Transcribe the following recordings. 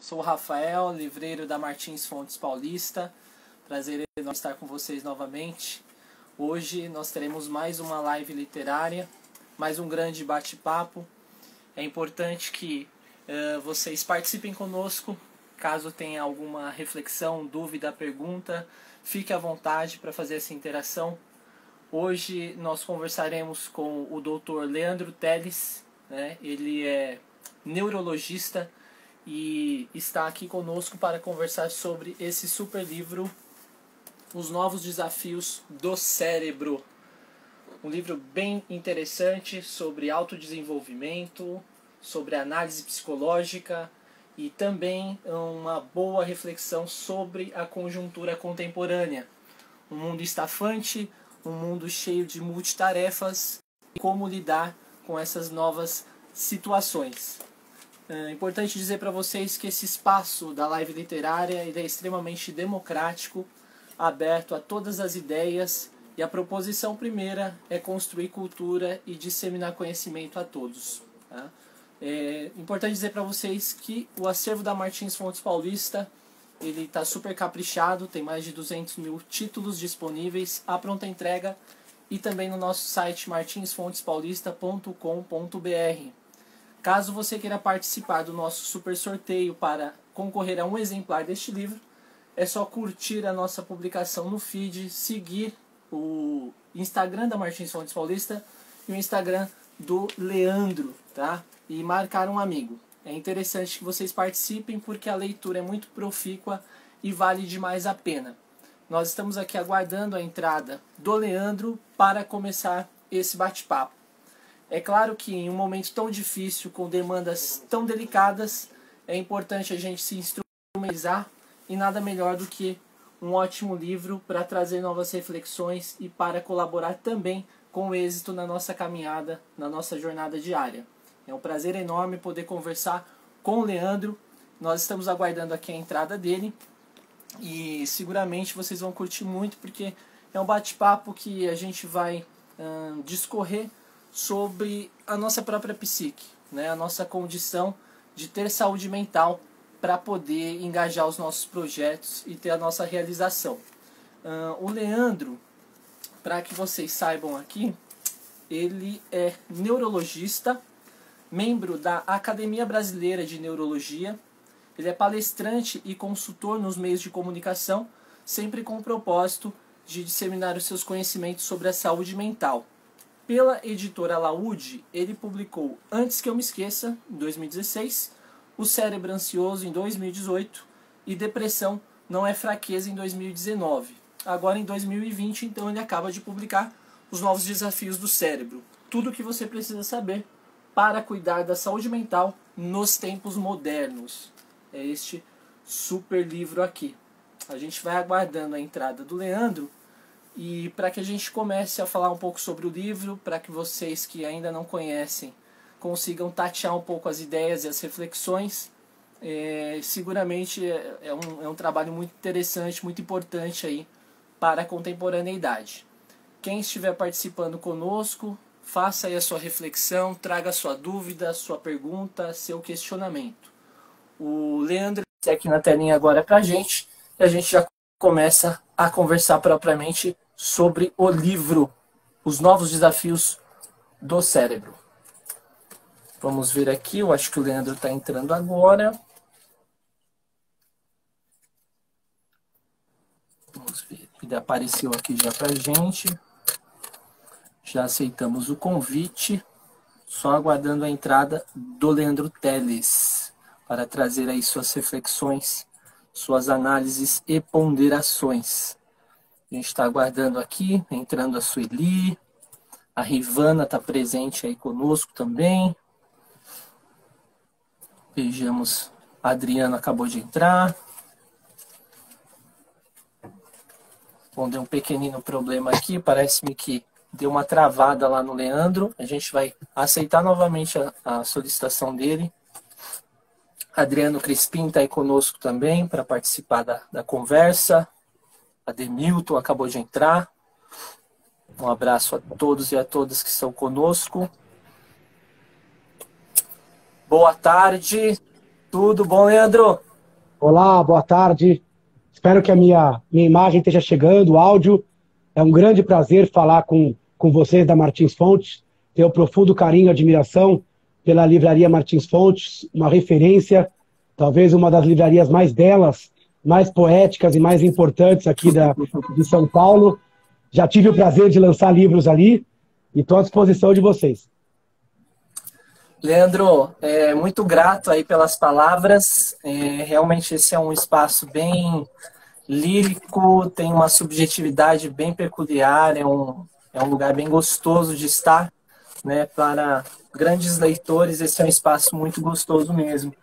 Sou o Rafael, livreiro da Martins Fontes Paulista. Prazer enorme estar com vocês novamente. Hoje nós teremos mais uma live literária, mais um grande bate-papo. É importante que vocês participem conosco. Caso tenha alguma reflexão, dúvida, pergunta, fique à vontade para fazer essa interação. Hoje nós conversaremos com o Dr. Leandro Teles, né? Ele é neurologista e está aqui conosco para conversar sobre esse super livro, Os Novos Desafios do Cérebro. Um livro bem interessante sobre autodesenvolvimento, sobre análise psicológica e também uma boa reflexão sobre a conjuntura contemporânea. Um mundo estafante, um mundo cheio de multitarefas e como lidar com essas novas situações. É importante dizer para vocês que esse espaço da live literária ele é extremamente democrático, aberto a todas as ideias, e a proposição primeira é construir cultura e disseminar conhecimento a todos. Tá? É importante dizer para vocês que o acervo da Martins Fontes Paulista ele está super caprichado, tem mais de 200 mil títulos disponíveis à pronta entrega e também no nosso site martinsfontespaulista.com.br. Caso você queira participar do nosso super sorteio para concorrer a um exemplar deste livro, é só curtir a nossa publicação no feed, seguir o Instagram da Martins Fontes Paulista e o Instagram do Leandro, tá? E marcar um amigo. É interessante que vocês participem porque a leitura é muito profícua e vale demais a pena. Nós estamos aqui aguardando a entrada do Leandro para começar esse bate-papo. É claro que em um momento tão difícil, com demandas tão delicadas, é importante a gente se instrumentalizar e nada melhor do que um ótimo livro para trazer novas reflexões e para colaborar também com o êxito na nossa caminhada, na nossa jornada diária. É um prazer enorme poder conversar com o Leandro. Nós estamos aguardando aqui a entrada dele e seguramente vocês vão curtir muito porque é um bate-papo que a gente vai discorrer sobre a nossa própria psique, né? A nossa condição de ter saúde mental para poder engajar os nossos projetos e ter a nossa realização. O Leandro, para que vocês saibam aqui, ele é neurologista, membro da Academia Brasileira de Neurologia. Ele é palestrante e consultor nos meios de comunicação, sempre com o propósito de disseminar os seus conhecimentos sobre a saúde mental. Pela editora Laude, ele publicou Antes que eu me esqueça, em 2016, O Cérebro Ansioso, em 2018, e Depressão não é fraqueza, em 2019. Agora, em 2020, então, ele acaba de publicar Os Novos Desafios do Cérebro. Tudo o que você precisa saber para cuidar da saúde mental nos tempos modernos. É este super livro aqui. A gente vai aguardando a entrada do Leandro. E para que a gente comece a falar um pouco sobre o livro, para que vocês que ainda não conhecem consigam tatear um pouco as ideias e as reflexões, seguramente é um trabalho muito interessante, muito importante aí para a contemporaneidade. Quem estiver participando conosco, faça aí a sua reflexão, traga a sua dúvida, a sua pergunta, seu questionamento. O Leandro está aqui na telinha agora para a gente e a gente já começa a conversar propriamente sobre o livro Os Novos Desafios do Cérebro. Vamos ver aqui, eu acho que o Leandro está entrando agora. Vamos ver, ele apareceu aqui já para a gente. Já aceitamos o convite, só aguardando a entrada do Leandro Teles para trazer aí suas reflexões, suas análises e ponderações. A gente está aguardando aqui, entrando a Sueli, a Rivana está presente aí conosco também. Vejamos, a Adriana acabou de entrar. Bom, deu um pequenino problema aqui, parece-me que deu uma travada lá no Leandro. A gente vai aceitar novamente a solicitação dele. Adriano Crispim está aí conosco também para participar da conversa. Ademilton acabou de entrar. Um abraço a todos e a todas que estão conosco. Boa tarde. Tudo bom, Leandro? Olá, boa tarde. Espero que a minha imagem esteja chegando, o áudio. É um grande prazer falar com vocês da Martins Fontes. Tenho profundo carinho e admiração pela livraria Martins Fontes, uma referência, talvez uma das livrarias mais belas, mais poéticas e mais importantes aqui de São Paulo. Já tive o prazer de lançar livros ali e estou à disposição de vocês. Leandro, muito grato aí pelas palavras. Realmente esse é um espaço bem lírico, tem uma subjetividade bem peculiar, é um lugar bem gostoso de estar, né? Para grandes leitores, esse é um espaço muito gostoso mesmo.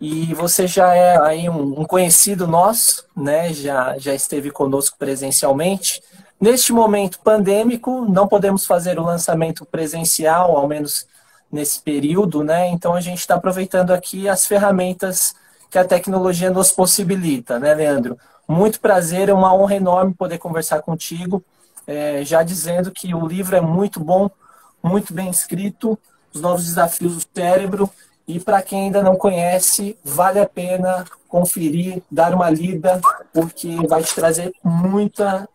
E você já é aí um conhecido nosso, né? Já esteve conosco presencialmente. Neste momento pandêmico, não podemos fazer o lançamento presencial, ao menos nesse período, né? Então a gente está aproveitando aqui as ferramentas que a tecnologia nos possibilita, né, Leandro? Muito prazer, é uma honra enorme poder conversar contigo, já dizendo que o livro é muito bom, muito bem escrito, Os Novos Desafios do Cérebro, e para quem ainda não conhece, vale a pena conferir, dar uma lida, porque vai te trazer muita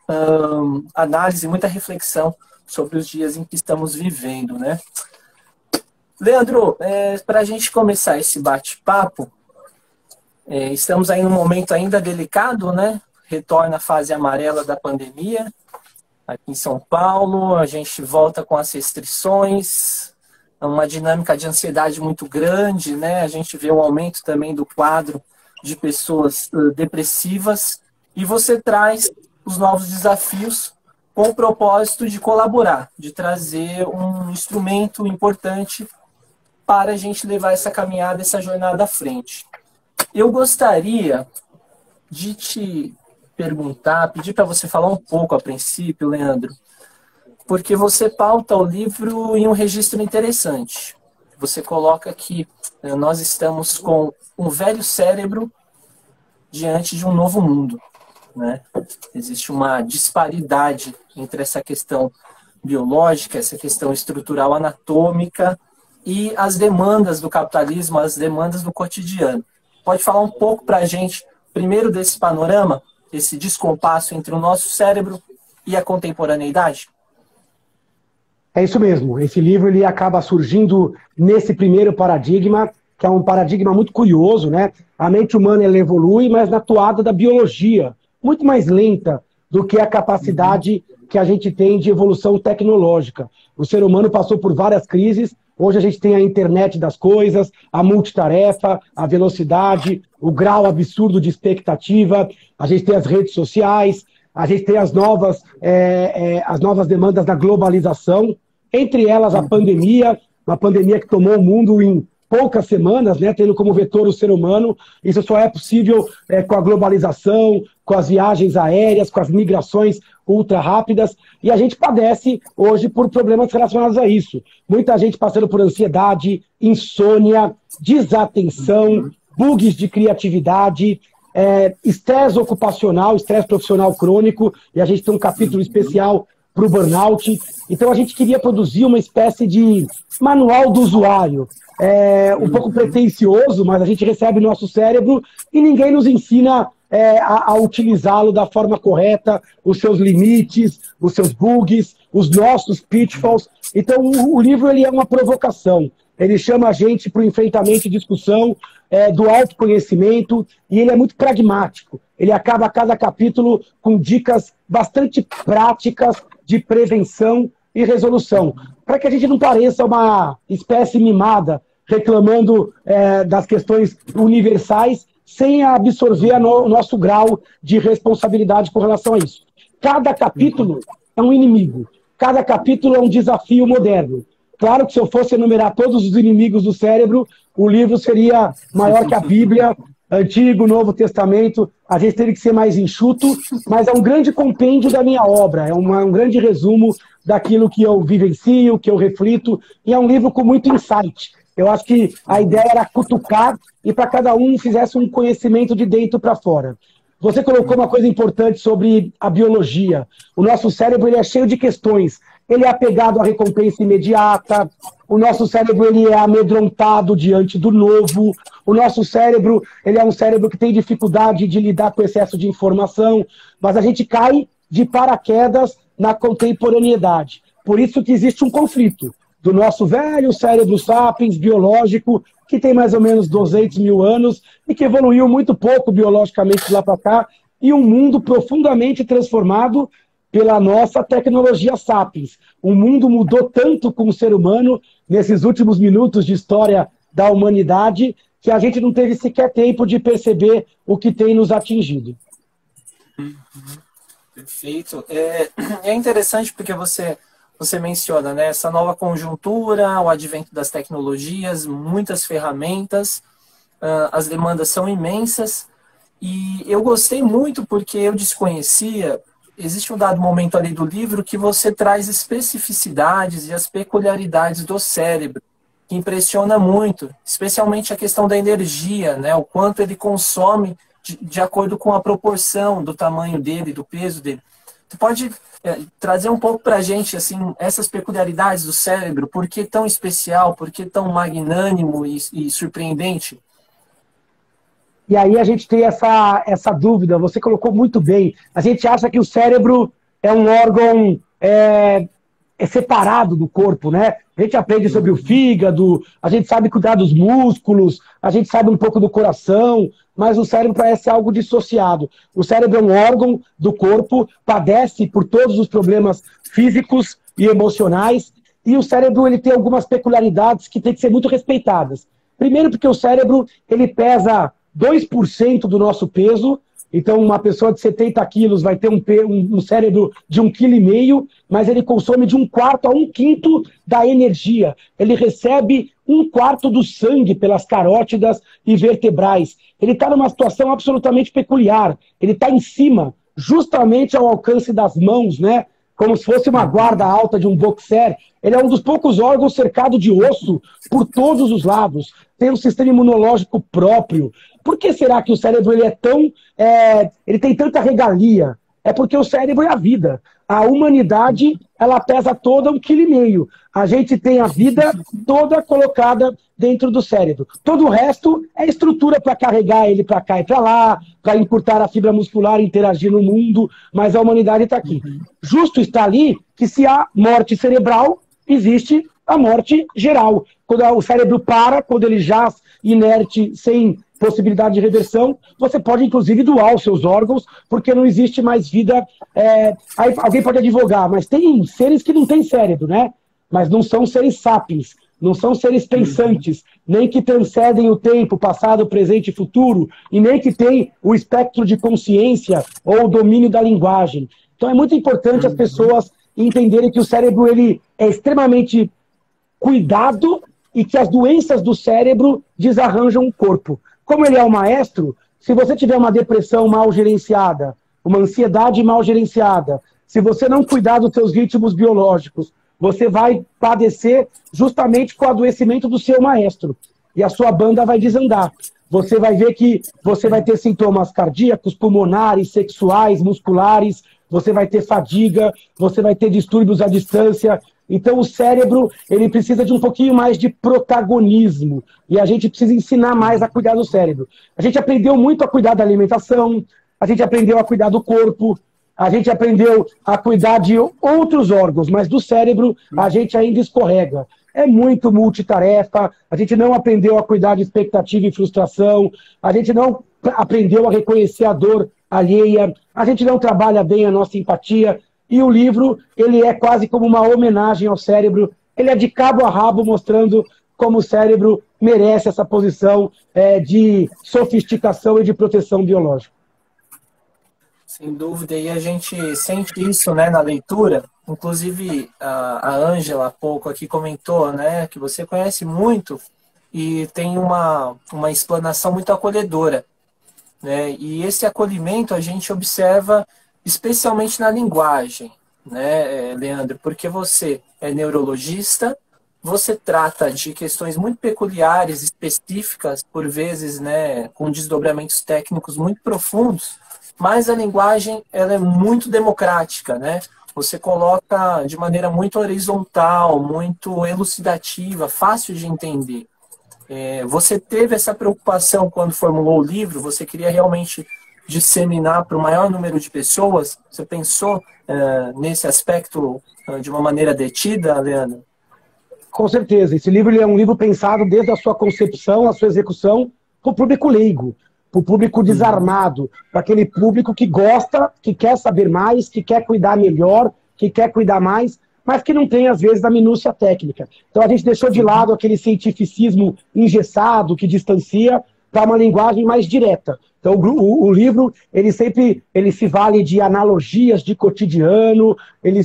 análise, muita reflexão sobre os dias em que estamos vivendo, né? Leandro, para a gente começar esse bate-papo, estamos aí num momento ainda delicado, né? Retorna a fase amarela da pandemia aqui em São Paulo, a gente volta com as restrições, uma dinâmica de ansiedade muito grande, né? A gente vê um aumento também do quadro de pessoas depressivas, e você traz os novos desafios com o propósito de colaborar, de trazer um instrumento importante para a gente levar essa caminhada, essa jornada à frente. Eu gostaria de te perguntar, pedir para você falar um pouco a princípio, Leandro, porque você pauta o livro em um registro interessante. Você coloca que nós estamos com um velho cérebro diante de um novo mundo, né? Existe uma disparidade entre essa questão biológica, essa questão estrutural anatômica e as demandas do capitalismo, as demandas do cotidiano. Pode falar um pouco para a gente, primeiro, desse panorama, esse descompasso entre o nosso cérebro e a contemporaneidade? É isso mesmo. Esse livro ele acaba surgindo nesse primeiro paradigma, que é um paradigma muito curioso, né? A mente humana ela evolui, mas na toada da biologia, muito mais lenta do que a capacidade que a gente tem de evolução tecnológica. O ser humano passou por várias crises. Hoje a gente tem a internet das coisas, a multitarefa, a velocidade, o grau absurdo de expectativa, a gente tem as redes sociais, a gente tem as novas demandas da globalização, entre elas a pandemia, uma pandemia que tomou o mundo em poucas semanas, né, tendo como vetor o ser humano. Isso só é possível com a globalização, com as viagens aéreas, com as migrações ultra rápidas, e a gente padece hoje por problemas relacionados a isso. Muita gente passando por ansiedade, insônia, desatenção, bugs de criatividade, estresse ocupacional, estresse profissional crônico, e a gente tem um capítulo especial para o burnout. Então a gente queria produzir uma espécie de manual do usuário, um pouco pretensioso, mas a gente recebe o nosso cérebro e ninguém nos ensina a utilizá-lo da forma correta, os seus limites, os seus bugs, os nossos pitfalls. Então o livro ele é uma provocação, ele chama a gente para o enfrentamento e discussão do autoconhecimento, e ele é muito pragmático. Ele acaba cada capítulo com dicas bastante práticas de prevenção e resolução, para que a gente não pareça uma espécie mimada, reclamando das questões universais, sem absorver o nosso grau de responsabilidade com relação a isso. Cada capítulo é um inimigo, cada capítulo é um desafio moderno. Claro que se eu fosse enumerar todos os inimigos do cérebro, o livro seria maior que a Bíblia, Antigo, Novo Testamento, a gente teria que ser mais enxuto, mas é um grande compêndio da minha obra, é um grande resumo daquilo que eu vivencio, que eu reflito, e é um livro com muito insight. Eu acho que a ideia era cutucar e para cada um fizesse um conhecimento de dentro para fora. Você colocou uma coisa importante sobre a biologia. O nosso cérebro ele é cheio de questões. ele é apegado à recompensa imediata, o nosso cérebro ele é amedrontado diante do novo, o nosso cérebro ele é um cérebro que tem dificuldade de lidar com o excesso de informação, mas a gente cai de paraquedas na contemporaneidade. Por isso que existe um conflito do nosso velho cérebro sapiens biológico, que tem mais ou menos 200 mil anos e que evoluiu muito pouco biologicamente de lá para cá, e um mundo profundamente transformado pela nossa tecnologia sapiens. O mundo mudou tanto com o ser humano nesses últimos minutos de história da humanidade que a gente não teve sequer tempo de perceber o que tem nos atingido. Perfeito. É interessante porque você menciona, né, essa nova conjuntura, o advento das tecnologias, muitas ferramentas, as demandas são imensas, e eu gostei muito porque eu desconhecia, existe um dado momento ali do livro que você traz especificidades e as peculiaridades do cérebro, que impressiona muito, especialmente a questão da energia, né, o quanto ele consome de acordo com a proporção do tamanho dele, do peso dele. Tu pode trazer um pouco para a gente assim, essas peculiaridades do cérebro, por que tão especial, por que tão magnânimo e surpreendente? E aí a gente tem essa dúvida, você colocou muito bem. A gente acha que o cérebro é um órgão separado do corpo, né? A gente aprende sobre o fígado, a gente sabe cuidar dos músculos, a gente sabe um pouco do coração, mas o cérebro parece algo dissociado. O cérebro é um órgão do corpo, padece por todos os problemas físicos e emocionais, e o cérebro ele tem algumas peculiaridades que têm que ser muito respeitadas. Primeiro porque o cérebro ele pesa 2% do nosso peso, então uma pessoa de 70 quilos vai ter um cérebro de 1,5 kg, mas ele consome de 1/4 a 1/5 da energia. Ele recebe 1/4 do sangue pelas carótidas e vertebrais. Ele está numa situação absolutamente peculiar. Ele está em cima, justamente ao alcance das mãos, né? Como se fosse uma guarda alta de um boxer. Ele é um dos poucos órgãos cercado de osso por todos os lados. Tem um sistema imunológico próprio. Por que será que o cérebro ele é tão... ele tem tanta regalia? É porque o cérebro é a vida. A humanidade, ela pesa toda 1,5 kg. A gente tem a vida toda colocada dentro do cérebro. Todo o resto é estrutura para carregar ele para cá e para lá, para encurtar a fibra muscular e interagir no mundo, mas a humanidade está aqui. Justo está ali que se há morte cerebral, existe a morte geral. Quando o cérebro para, quando ele jaz inerte, sem possibilidade de reversão, você pode, inclusive, doar os seus órgãos, porque não existe mais vida. Aí alguém pode advogar, mas tem seres que não têm cérebro, né? Mas não são seres sapiens, não são seres pensantes, nem que transcendem o tempo, passado, presente e futuro, e nem que têm o espectro de consciência ou o domínio da linguagem. Então é muito importante as pessoas entenderem que o cérebro ele é extremamente cuidado e que as doenças do cérebro desarranjam o corpo. Como ele é o maestro, se você tiver uma depressão mal gerenciada, uma ansiedade mal gerenciada, se você não cuidar dos seus ritmos biológicos, você vai padecer justamente com o adoecimento do seu maestro. E a sua banda vai desandar. Você vai ver que você vai ter sintomas cardíacos, pulmonares, sexuais, musculares, você vai ter fadiga, você vai ter distúrbios à distância. Então o cérebro ele precisa de um pouquinho mais de protagonismo e a gente precisa ensinar mais a cuidar do cérebro. A gente aprendeu muito a cuidar da alimentação, a gente aprendeu a cuidar do corpo, a gente aprendeu a cuidar de outros órgãos, mas do cérebro a gente ainda escorrega. É muito multitarefa, a gente não aprendeu a cuidar de expectativa e frustração, a gente não aprendeu a reconhecer a dor alheia, a gente não trabalha bem a nossa empatia. E o livro, ele é quase como uma homenagem ao cérebro. Ele é de cabo a rabo, mostrando como o cérebro merece essa posição de sofisticação e de proteção biológica. Sem dúvida, e a gente sente isso, né, na leitura. Inclusive, a Ângela, há pouco aqui, comentou, né, que você conhece muito e tem uma explanação muito acolhedora, né? E esse acolhimento a gente observa especialmente na linguagem, né, Leandro? Porque você é neurologista, você trata de questões muito peculiares, específicas, por vezes, né, com desdobramentos técnicos muito profundos, mas a linguagem ela é muito democrática, né? você coloca de maneira muito horizontal, muito elucidativa, fácil de entender. Você teve essa preocupação quando formulou o livro? Você queria realmente disseminar para o maior número de pessoas? Você pensou nesse aspecto de uma maneira detida, Leandro? Com certeza. Esse livro ele é um livro pensado desde a sua concepção, a sua execução, para o público leigo, para o público desarmado, para aquele público que gosta, que quer saber mais, que quer cuidar melhor, que quer cuidar mais, mas que não tem, às vezes, a minúcia técnica. Então a gente deixou de lado aquele cientificismo engessado, que distancia, para uma linguagem mais direta. Então o livro, ele se vale de analogias de cotidiano, ele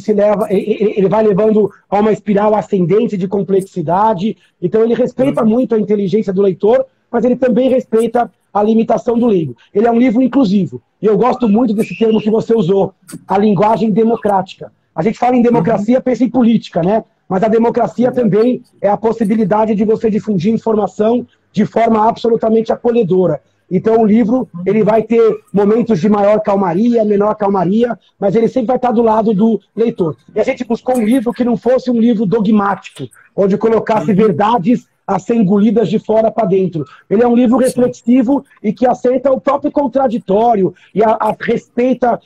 vai levando a uma espiral ascendente de complexidade. Então ele respeita muito a inteligência do leitor, mas ele também respeita a limitação do leigo. Ele é um livro inclusivo. E eu gosto muito desse termo que você usou, a linguagem democrática. A gente fala em democracia, pensa em política, né? Mas a democracia também é a possibilidade de você difundir informação de forma absolutamente acolhedora. Então o livro ele vai ter momentos de maior calmaria, menor calmaria, mas ele sempre vai estar do lado do leitor. E a gente buscou um livro que não fosse um livro dogmático, onde colocasse verdades a ser engolidas de fora para dentro. Ele é um livro reflexivo e que aceita o próprio contraditório e respeita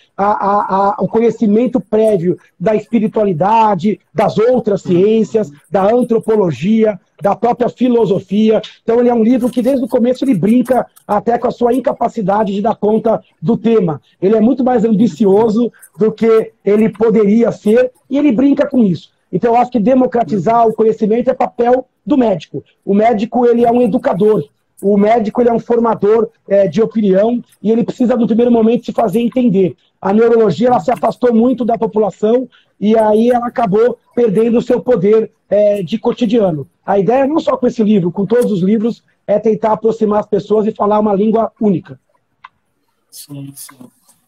o conhecimento prévio da espiritualidade, das outras ciências, da antropologia, da própria filosofia. Então ele é um livro que desde o começo ele brinca até com a sua incapacidade de dar conta do tema. Ele é muito mais ambicioso do que ele poderia ser e ele brinca com isso. Então eu acho que democratizar o conhecimento é papel do médico. O médico ele é um educador. O médico ele é um formador de opinião e ele precisa no primeiro momento se fazer entender. A neurologia ela se afastou muito da população e aí ela acabou perdendo o seu poder de cotidiano. A ideia não só com esse livro, com todos os livros, é tentar aproximar as pessoas e falar uma língua única. Sim, sim.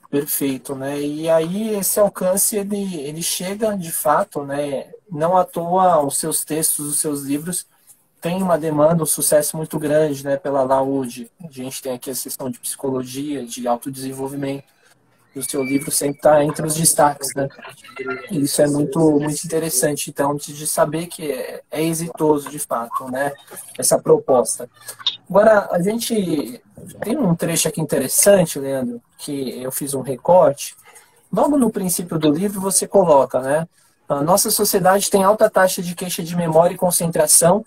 Perfeito, né? E aí esse alcance ele chega de fato, né? Não à toa os seus textos, os seus livros têm uma demanda, um sucesso muito grande, né? Pela Laude. A gente tem aqui a seção de psicologia, de autodesenvolvimento. E o seu livro sempre está entre os destaques, né? E isso é muito, muito interessante, então, de saber que é exitoso de fato, né? Essa proposta. Agora, a gente tem um trecho aqui interessante, Leandro, que eu fiz um recorte. Logo no princípio do livro você coloca, né? A nossa sociedade tem alta taxa de queixa de memória e concentração,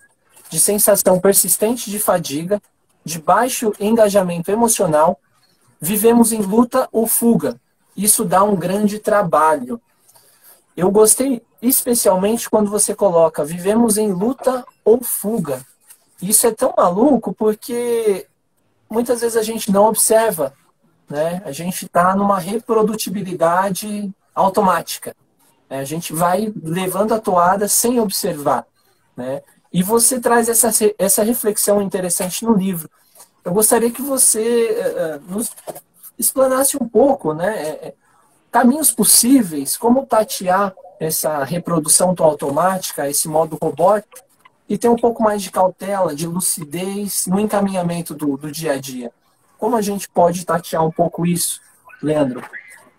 de sensação persistente de fadiga, de baixo engajamento emocional, vivemos em luta ou fuga. Isso dá um grande trabalho. Eu gostei especialmente quando você coloca vivemos em luta ou fuga. Isso é tão maluco porque muitas vezes a gente não observa, né? A gente está numa reprodutibilidade automática. A gente vai levando a toada sem observar, né? E você traz essa reflexão interessante no livro. Eu gostaria que você nos explanasse um pouco, né? Caminhos possíveis, como tatear essa reprodução tão automática, esse modo robótico, e ter um pouco mais de cautela, de lucidez no encaminhamento do dia a dia. Como a gente pode tatear um pouco isso, Leandro?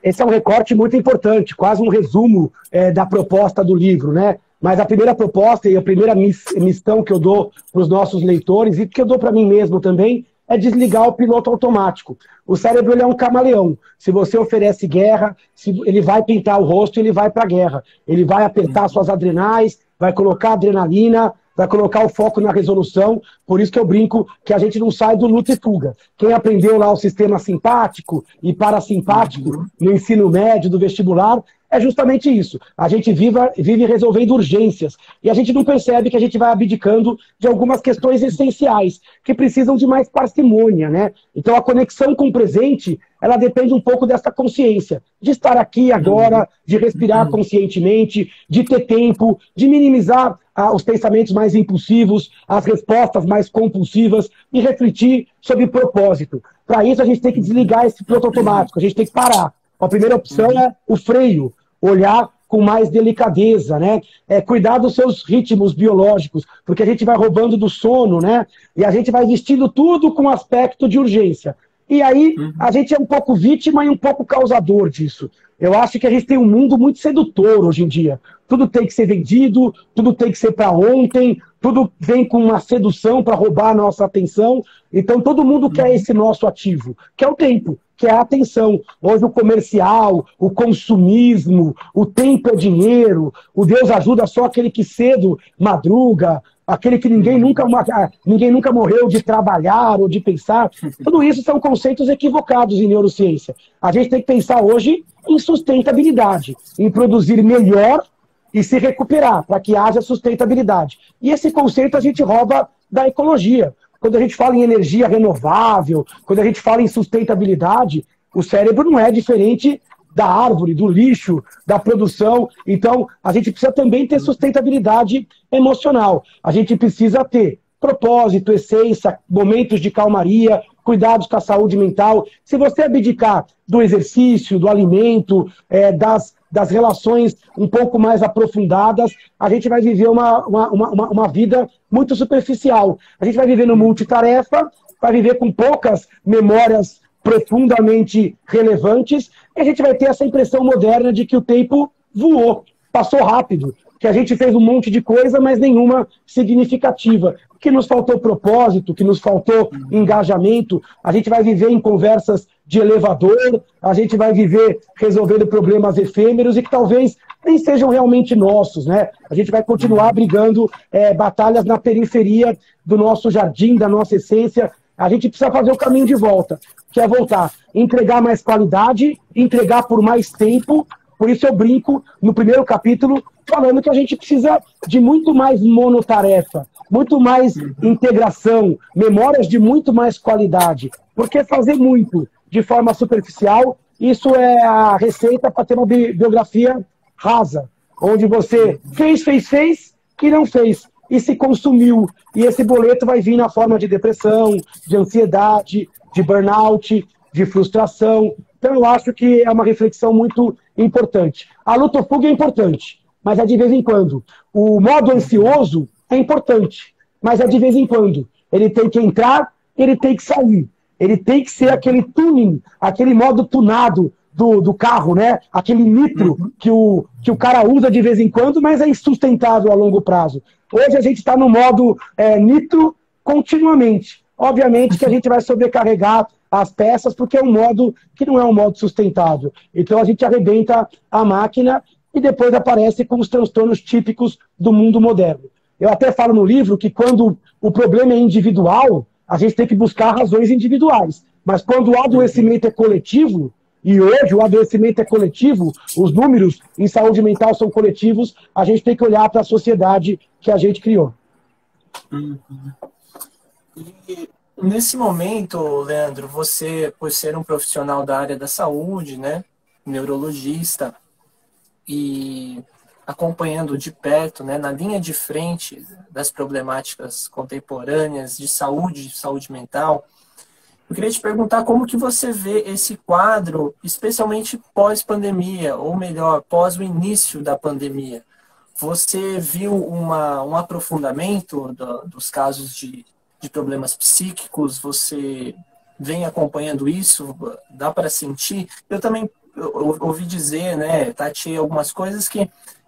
Esse é um recorte muito importante, quase um resumo da proposta do livro, né? Mas a primeira proposta e a primeira missão que eu dou para os nossos leitores, e que eu dou para mim mesmo também, é desligar o piloto automático. O cérebro ele é um camaleão. Se você oferece guerra, ele vai pintar o rosto e ele vai para a guerra. Ele vai apertar suas adrenais, vai colocar adrenalina, vai colocar o foco na resolução. Por isso que eu brinco que a gente não sai do luta e fuga. Quem aprendeu lá o sistema simpático e parasimpático no ensino médio, do vestibular, é justamente isso. A gente vive resolvendo urgências. E a gente não percebe que a gente vai abdicando de algumas questões essenciais, que precisam de mais parcimônia, né? Então a conexão com o presente, ela depende um pouco dessa consciência. De estar aqui agora, de respirar conscientemente, de ter tempo, de minimizar os pensamentos mais impulsivos, as respostas mais compulsivas e refletir sobre propósito. Para isso a gente tem que desligar esse piloto automático, a gente tem que parar. A primeira opção é o freio, olhar com mais delicadeza, né? Cuidar dos seus ritmos biológicos, porque a gente vai roubando do sono, né? E a gente vai vestindo tudo com aspecto de urgência. E aí a gente é um pouco vítima e um pouco causador disso. Eu acho que a gente tem um mundo muito sedutor hoje em dia. Tudo tem que ser vendido, tudo tem que ser para ontem, tudo vem com uma sedução para roubar a nossa atenção. Então todo mundo quer esse nosso ativo, que é o tempo, que é a atenção. Hoje o comercial, o consumismo, o tempo é dinheiro, o Deus ajuda só aquele que cedo madruga, aquele que ninguém nunca morreu de trabalhar ou de pensar. Tudo isso são conceitos equivocados em neurociência. A gente tem que pensar hoje em sustentabilidade, em produzir melhor e se recuperar, para que haja sustentabilidade. E esse conceito a gente rouba da ecologia. Quando a gente fala em energia renovável, quando a gente fala em sustentabilidade, o cérebro não é diferente da árvore, do lixo, da produção. Então, a gente precisa também ter sustentabilidade emocional. A gente precisa ter propósito, essência, momentos de calmaria, cuidados com a saúde mental. Se você abdicar do exercício, do alimento, das relações um pouco mais aprofundadas, a gente vai viver uma vida muito superficial. A gente vai viver no multitarefa, vai viver com poucas memórias profundamente relevantes, e a gente vai ter essa impressão moderna de que o tempo voou, passou rápido, que a gente fez um monte de coisa, mas nenhuma significativa, que nos faltou propósito, que nos faltou engajamento. A gente vai viver em conversas de elevador, a gente vai viver resolvendo problemas efêmeros e que talvez nem sejam realmente nossos, né? A gente vai continuar brigando batalhas na periferia do nosso jardim, da nossa essência. A gente precisa fazer o caminho de volta, que é voltar, entregar mais qualidade, entregar por mais tempo. Por isso eu brinco no primeiro capítulo falando que a gente precisa de muito mais monotarefa, muito mais integração, memórias de muito mais qualidade. Porque fazer muito de forma superficial, isso é a receita para ter uma biografia rasa, onde você fez e não fez, e se consumiu. E esse boleto vai vir na forma de depressão, de ansiedade, de burnout, de frustração. Então eu acho que é uma reflexão muito importante. A luta-fuga é importante, mas é de vez em quando. O modo ansioso é importante, mas é de vez em quando. Ele tem que entrar, ele tem que sair. Ele tem que ser aquele tuning, aquele modo tunado do carro, né? Aquele nitro que o cara usa de vez em quando, mas é insustentável a longo prazo. Hoje a gente está no modo nitro continuamente. Obviamente que a gente vai sobrecarregar as peças, porque é um modo que não é um modo sustentável. Então a gente arrebenta a máquina e depois aparece com os transtornos típicos do mundo moderno. Eu até falo no livro que quando o problema é individual, a gente tem que buscar razões individuais. Mas quando o adoecimento é coletivo, e hoje o adoecimento é coletivo, os números em saúde mental são coletivos, a gente tem que olhar para a sociedade que a gente criou. E nesse momento, Leandro, você, por ser um profissional da área da saúde, né, neurologista, e acompanhando de perto, né, na linha de frente das problemáticas contemporâneas de saúde mental, eu queria te perguntar como que você vê esse quadro, especialmente pós-pandemia, ou melhor, pós o início da pandemia. Você viu um aprofundamento dos casos de problemas psíquicos? Você vem acompanhando isso? Dá para sentir? Eu também ouvi dizer, né, tateei algumas coisas que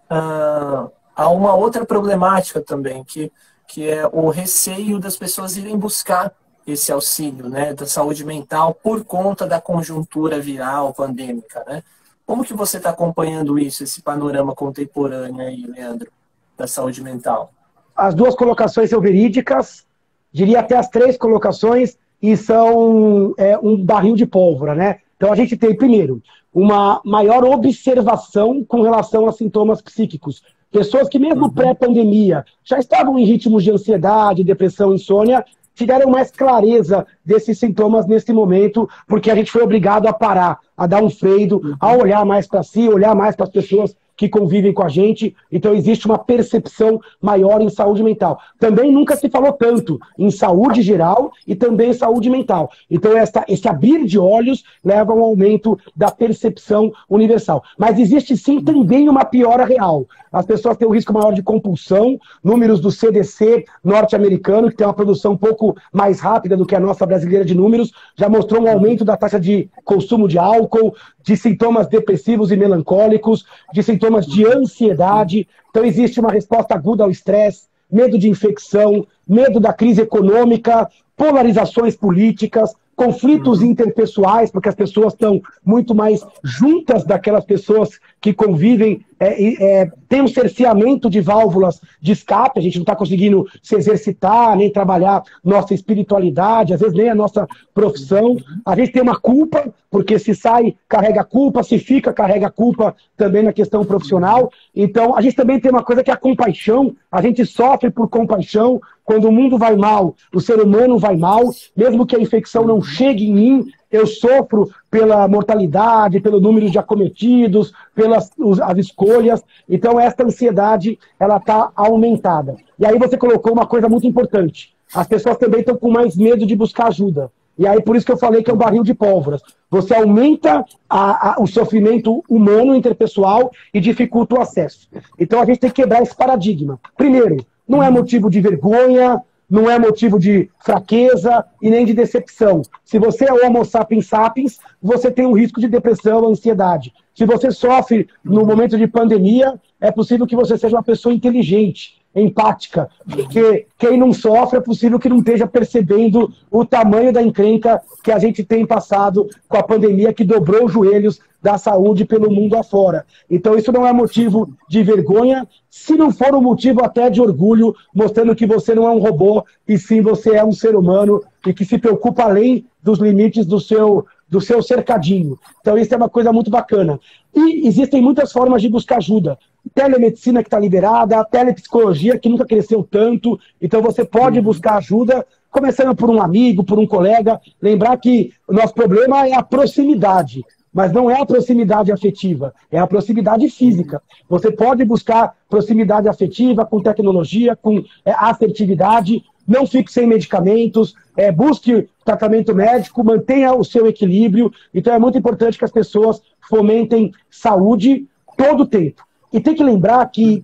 há uma outra problemática também, que é o receio das pessoas irem buscar esse auxílio, né, da saúde mental por conta da conjuntura viral, pandêmica, né? Como que você está acompanhando isso, esse panorama contemporâneo aí, Leandro, da saúde mental? As duas colocações são verídicas, diria até as três colocações, e são um barril de pólvora, né? Então a gente tem, primeiro, uma maior observação com relação a sintomas psíquicos. Pessoas que mesmo pré-pandemia já estavam em ritmos de ansiedade, depressão, insônia, tiveram mais clareza desses sintomas nesse momento, porque a gente foi obrigado a parar, a dar um freio, a olhar mais para si, olhar mais para as pessoas que convivem com a gente, então existe uma percepção maior em saúde mental. Também nunca se falou tanto em saúde geral e também em saúde mental. Então esse abrir de olhos leva a um aumento da percepção universal. Mas existe sim também uma piora real. As pessoas têm um risco maior de compulsão, números do CDC norte-americano, que tem uma produção um pouco mais rápida do que a nossa brasileira de números, já mostrou um aumento da taxa de consumo de álcool, de sintomas depressivos e melancólicos, de sintomas de ansiedade. Então existe uma resposta aguda ao estresse, medo de infecção, medo da crise econômica, polarizações políticas, conflitos interpessoais, porque as pessoas estão muito mais juntas daquelas pessoas que convivem, tem um cerceamento de válvulas de escape, a gente não está conseguindo se exercitar, nem trabalhar nossa espiritualidade, às vezes nem a nossa profissão. A gente tem uma culpa, porque se sai, carrega a culpa, se fica, carrega a culpa também na questão profissional. Então, a gente também tem uma coisa que é a compaixão, a gente sofre por compaixão. Quando o mundo vai mal, o ser humano vai mal, mesmo que a infecção não chegue em mim, eu sofro pela mortalidade, pelo número de acometidos, pelas as escolhas. Então, essa ansiedade, ela está aumentada. E aí você colocou uma coisa muito importante. As pessoas também estão com mais medo de buscar ajuda. E aí, por isso que eu falei que é um barril de pólvora. Você aumenta o sofrimento humano, interpessoal, e dificulta o acesso. Então, a gente tem que quebrar esse paradigma. Primeiro, não é motivo de vergonha, não é motivo de fraqueza e nem de decepção. Se você é homo sapiens sapiens, você tem um risco de depressão, ansiedade. Se você sofre no momento de pandemia, é possível que você seja uma pessoa inteligente, empática, porque quem não sofre é possível que não esteja percebendo o tamanho da encrenca que a gente tem passado com a pandemia, que dobrou os joelhos da saúde pelo mundo afora. Então isso não é motivo de vergonha, se não for um motivo até de orgulho, mostrando que você não é um robô, e sim você é um ser humano e que se preocupa além dos limites do seu cercadinho. Então isso é uma coisa muito bacana. E existem muitas formas de buscar ajuda. Telemedicina que está liberada, a telepsicologia que nunca cresceu tanto, então você pode buscar ajuda, começando por um amigo, por um colega. Lembrar que o nosso problema é a proximidade, mas não é a proximidade afetiva, é a proximidade física. Você pode buscar proximidade afetiva com tecnologia, com assertividade, não fique sem medicamentos, busque tratamento médico, mantenha o seu equilíbrio. Então é muito importante que as pessoas fomentem saúde todo o tempo. E tem que lembrar que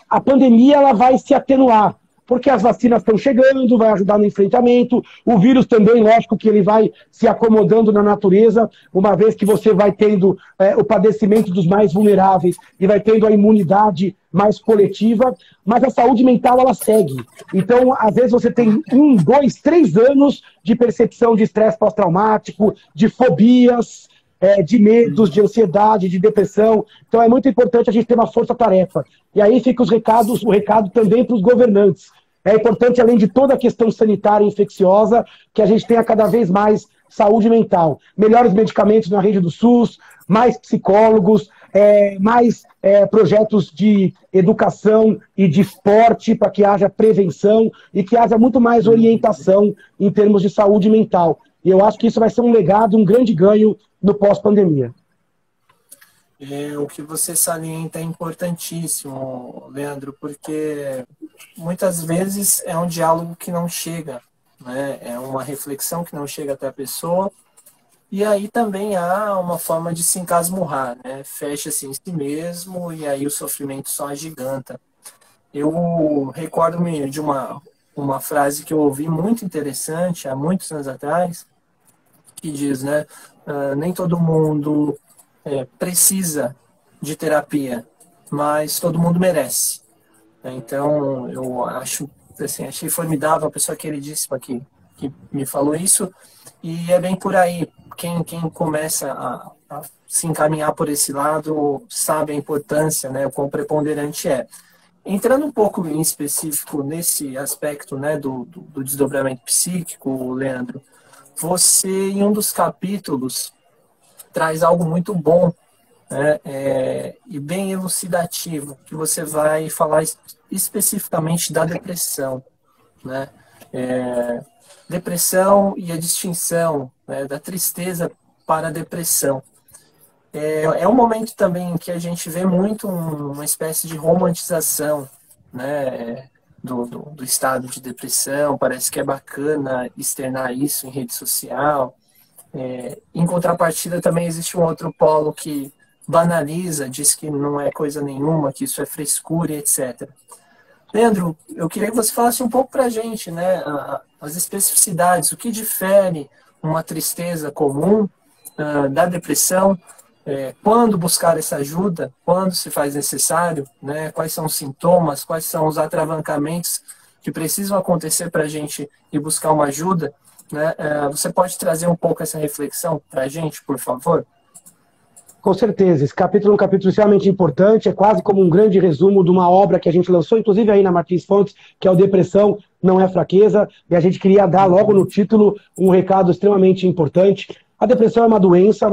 a pandemia ela vai se atenuar, porque as vacinas estão chegando, vai ajudar no enfrentamento. O vírus também, lógico que ele vai se acomodando na natureza, uma vez que você vai tendo o padecimento dos mais vulneráveis e vai tendo a imunidade mais coletiva, mas a saúde mental ela segue. Então, às vezes você tem 1, 2, 3 anos de percepção de estresse pós-traumático, de fobias, de medos, de ansiedade, de depressão. Então é muito importante a gente ter uma força-tarefa. E aí fica o recado também para os governantes. É importante, além de toda a questão sanitária e infecciosa, que a gente tenha cada vez mais saúde mental. Melhores medicamentos na rede do SUS, mais psicólogos, mais projetos de educação e de esporte para que haja prevenção e que haja muito mais orientação em termos de saúde mental. E eu acho que isso vai ser um legado, um grande ganho no pós-pandemia. O que você salienta é importantíssimo, Leandro, porque muitas vezes é um diálogo que não chega, né? É uma reflexão que não chega até a pessoa, e aí também há uma forma de se encasmurrar, né? Fecha-se em si mesmo e aí o sofrimento só agiganta. Eu recordo-me de uma frase que eu ouvi muito interessante há muitos anos atrás, que diz, né? Nem todo mundo precisa de terapia, mas todo mundo merece. Então, eu acho, assim, achei formidável a pessoa queridíssima que me falou isso, e é bem por aí. Quem começa a se encaminhar por esse lado sabe a importância, né, o quão preponderante é. Entrando um pouco em específico nesse aspecto, né, do desdobramento psíquico, Leandro, você, em um dos capítulos, traz algo muito bom, né, e bem elucidativo, que você vai falar especificamente da depressão, né? Depressão e a distinção, né, da tristeza para a depressão. É um momento também que a gente vê muito uma espécie de romantização, né, do estado de depressão. Parece que é bacana externar isso em rede social. Em contrapartida, também existe um outro polo que banaliza, diz que não é coisa nenhuma, que isso é frescura e etc. Leandro, eu queria que você falasse um pouco para a gente, né, as especificidades, o que difere uma tristeza comum da depressão, quando buscar essa ajuda, quando se faz necessário, né, quais são os sintomas, quais são os atravancamentos que precisam acontecer para a gente ir buscar uma ajuda, né? Você pode trazer um pouco essa reflexão para a gente, por favor? Com certeza, esse capítulo é um capítulo extremamente importante, é quase como um grande resumo de uma obra que a gente lançou, inclusive aí na Martins Fontes, que é o Depressão Não é Fraqueza, e a gente queria dar logo no título um recado extremamente importante. A depressão é uma